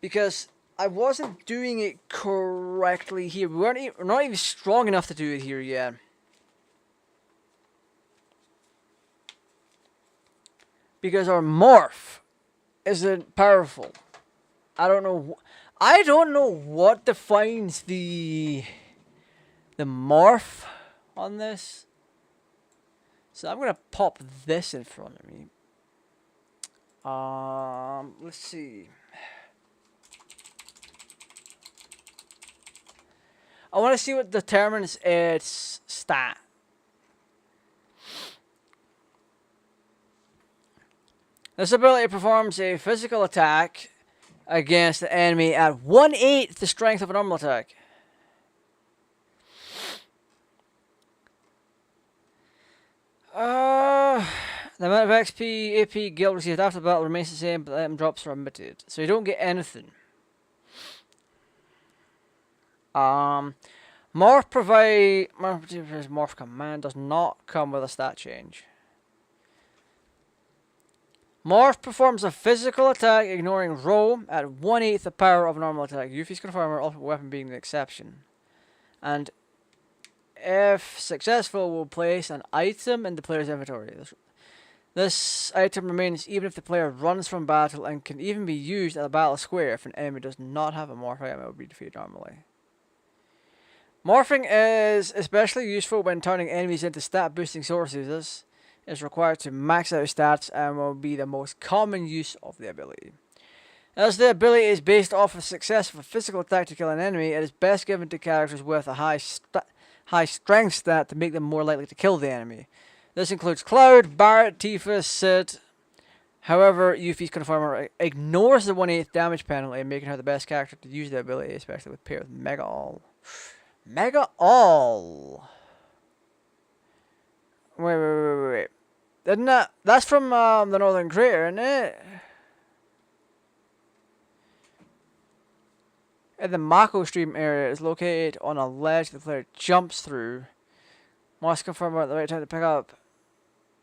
Because I wasn't doing it correctly here. We're not even strong enough to do it here yet. Because our morph isn't powerful. I don't know what defines the morph on this. So I'm gonna pop this in front of me. Let's see. I want to see what determines its stat. This ability performs a physical attack against the enemy at 1/8 the strength of a normal attack. The amount of XP, AP, guild received after the battle remains the same, but the item drops are omitted. So you don't get anything. Morph command does not come with a stat change. Morph performs a physical attack, ignoring roll, at 1/8 the power of a normal attack. Yuffie's confirmed her ultimate weapon being the exception. And if successful, will place an item in the player's inventory. This item remains even if the player runs from battle and can even be used at a battle square if an enemy does not have a morph item. It will be defeated normally. Morphing is especially useful when turning enemies into stat boosting sources. This is required to max out stats and will be the most common use of the ability. As the ability is based off a success of a physical attack to kill an enemy, it is best given to characters with a high strength stat to make them more likely to kill the enemy. This includes Cloud, Barret, Tifa, Sid. However, Yuffie's Confirmer ignores the 1/8 damage penalty, making her the best character to use the ability, especially with paired with Mega All. Mega All! Wait. Isn't that... That's from the Northern Crater, isn't it? In the Mako Stream area is located on a ledge the player jumps through. Must confirm about the right time to pick up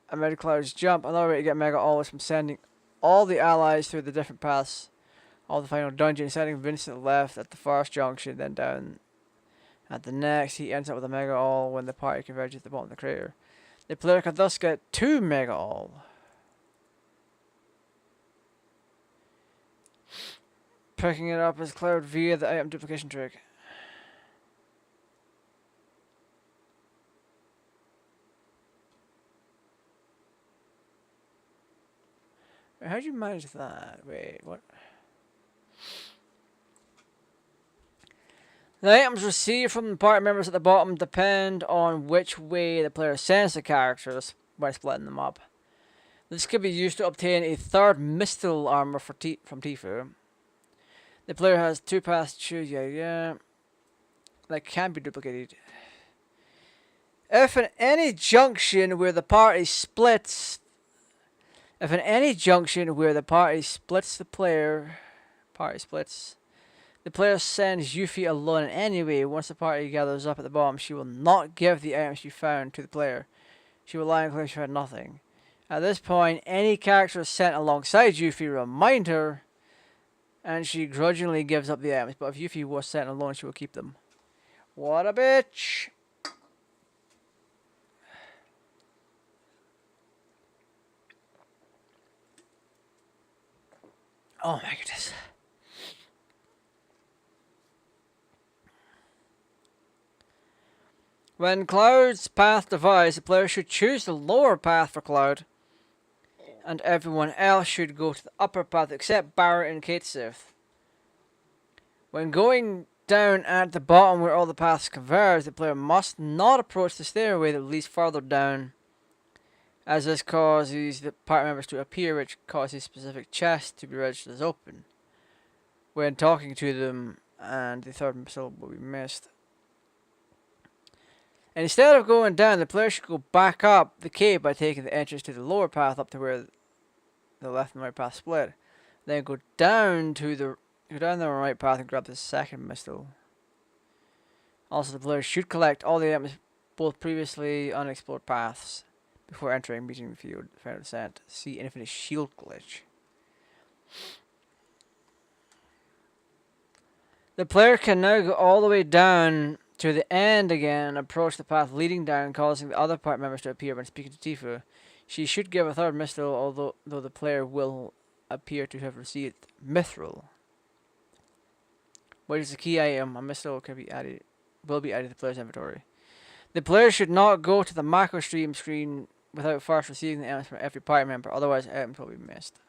a Mega Cloud's jump. Another way to get Mega All is from sending all the allies through the different paths of the final dungeon, sending Vincent left at the first junction, then down at the next. He ends up with a Mega All when the party converges at the bottom of the crater. The player can thus get 2 Mega All. Picking it up as Cloud via the item duplication trick. How'd you manage that? Wait, what? The items received from the party members at the bottom depend on which way the player sends the characters by splitting them up. This could be used to obtain a third Mystical armor from Tifu. The player has 2 paths to choose, that can be duplicated. If in any junction where the party splits... the player sends Yuffie alone in any way. Once the party gathers up at the bottom, she will not give the items she found to the player. She will lie and claim she found nothing. At this point, any character sent alongside Yuffie remind her, and she grudgingly gives up the items. But if Yuffie was sent alone, she will keep them. What a bitch! Oh my goodness. When Cloud's path divides, the player should choose the lower path for Cloud, and everyone else should go to the upper path except Barrett and Katesith. When going down at the bottom where all the paths converge, the player must not approach the stairway that leads further down, as this causes the party members to appear, which causes specific chests to be registered as open when talking to them, and the third missile will be missed. And instead of going down, the player should go back up the cave by taking the entrance to the lower path up to where the left and right path split. Then go down the right path and grab the second missile. Also, the player should collect all the items, both previously unexplored paths, before entering meeting the field. Final descent. See infinite shield glitch. The player can now go all the way down to the end again and approach the path leading down, causing the other party members to appear when speaking to Tifu. She should give a third missile, although the player will appear to have received Mithril, which is a key item. A missile will be added to the player's inventory. The player should not go to the Mako Stream screen without first receiving the items from every party member, otherwise items will be missed.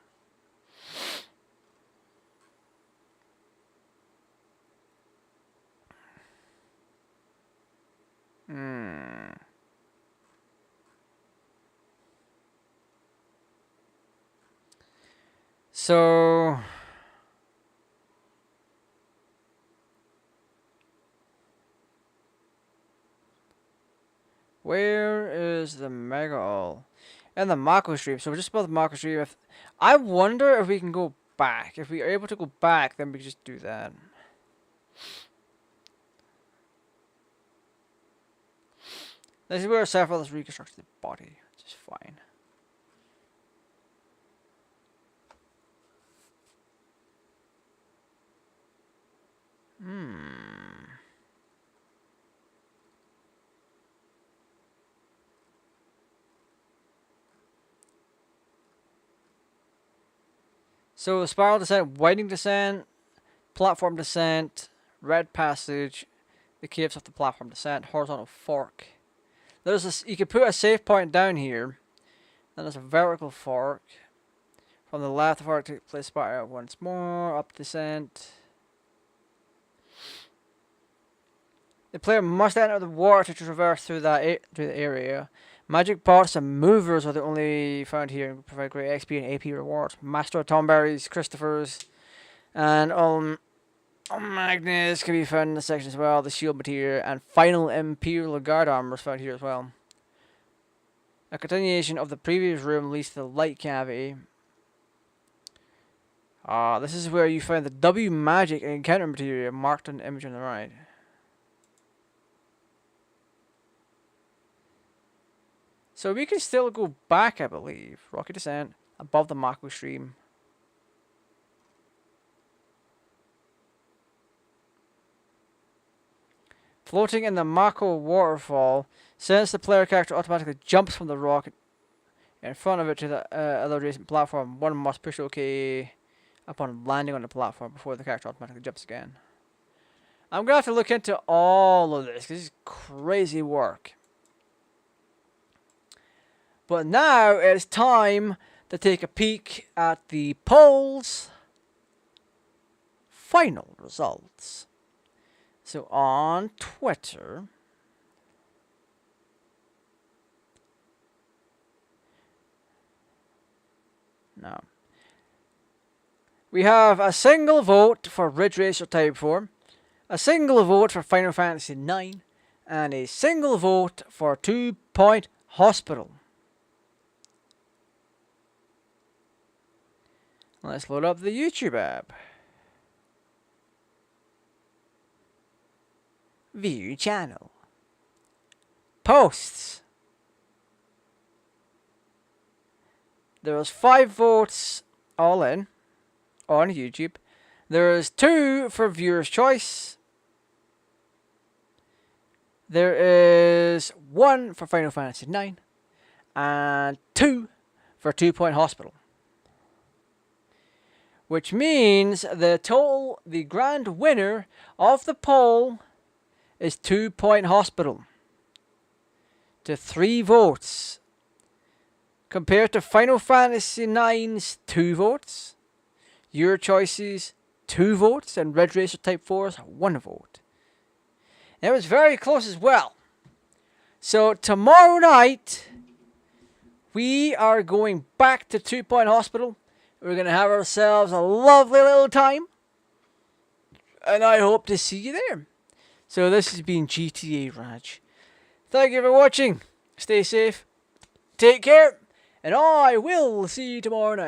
So where is the Mega All? And the Mako Stream. So we're just about the Mako Stream. I wonder if we can go back. If we are able to go back, then we just do that. This is where Sephiroth reconstructs the body, which is fine. So spiral descent, widening descent, platform descent, red passage, the caves of the platform descent, horizontal fork. You can put a save point down here. Then there's a vertical fork. From the left, the fork takes place spiral once more, up descent. The player must enter the water to traverse through the area. Magic pots and movers are the only found here and provide great XP and AP rewards. Master of Tomberries, Christopher's, and Magnus can be found in this section as well. The shield material and final Imperial Guard armor is found here as well. A continuation of the previous room leads to the light cavity. This is where you find the W magic encounter material marked on the image on the right. So we can still go back, I believe. Rocky descent above the Mako stream. Floating in the Mako waterfall, since the player character automatically jumps from the rock in front of it to the other adjacent platform, one must push OK upon landing on the platform before the character automatically jumps again. I'm going to have to look into all of this, because this is crazy work. But now it's time to take a peek at the poll's final results. So on Twitter, no, we have a single vote for Ridge Racer Type 4, a single vote for Final Fantasy IX, and a single vote for 2 Point Hospital. Let's load up the YouTube app. View channel. Posts. There was 5 votes all in on YouTube. There is 2 for viewer's choice. There is 1 for Final Fantasy IX and 2 for 2 Point Hospital. Which means the grand winner of the poll is 2 Point Hospital. To 3 votes. Compared to Final Fantasy IX's 2 votes. Your choices 2 votes. And Red Racer Type 4's 1 vote. And it was very close as well. So tomorrow night, we are going back to 2 Point Hospital. We're going to have ourselves a lovely little time. And I hope to see you there. So this has been GTA Raj. Thank you for watching. Stay safe. Take care. And I will see you tomorrow night.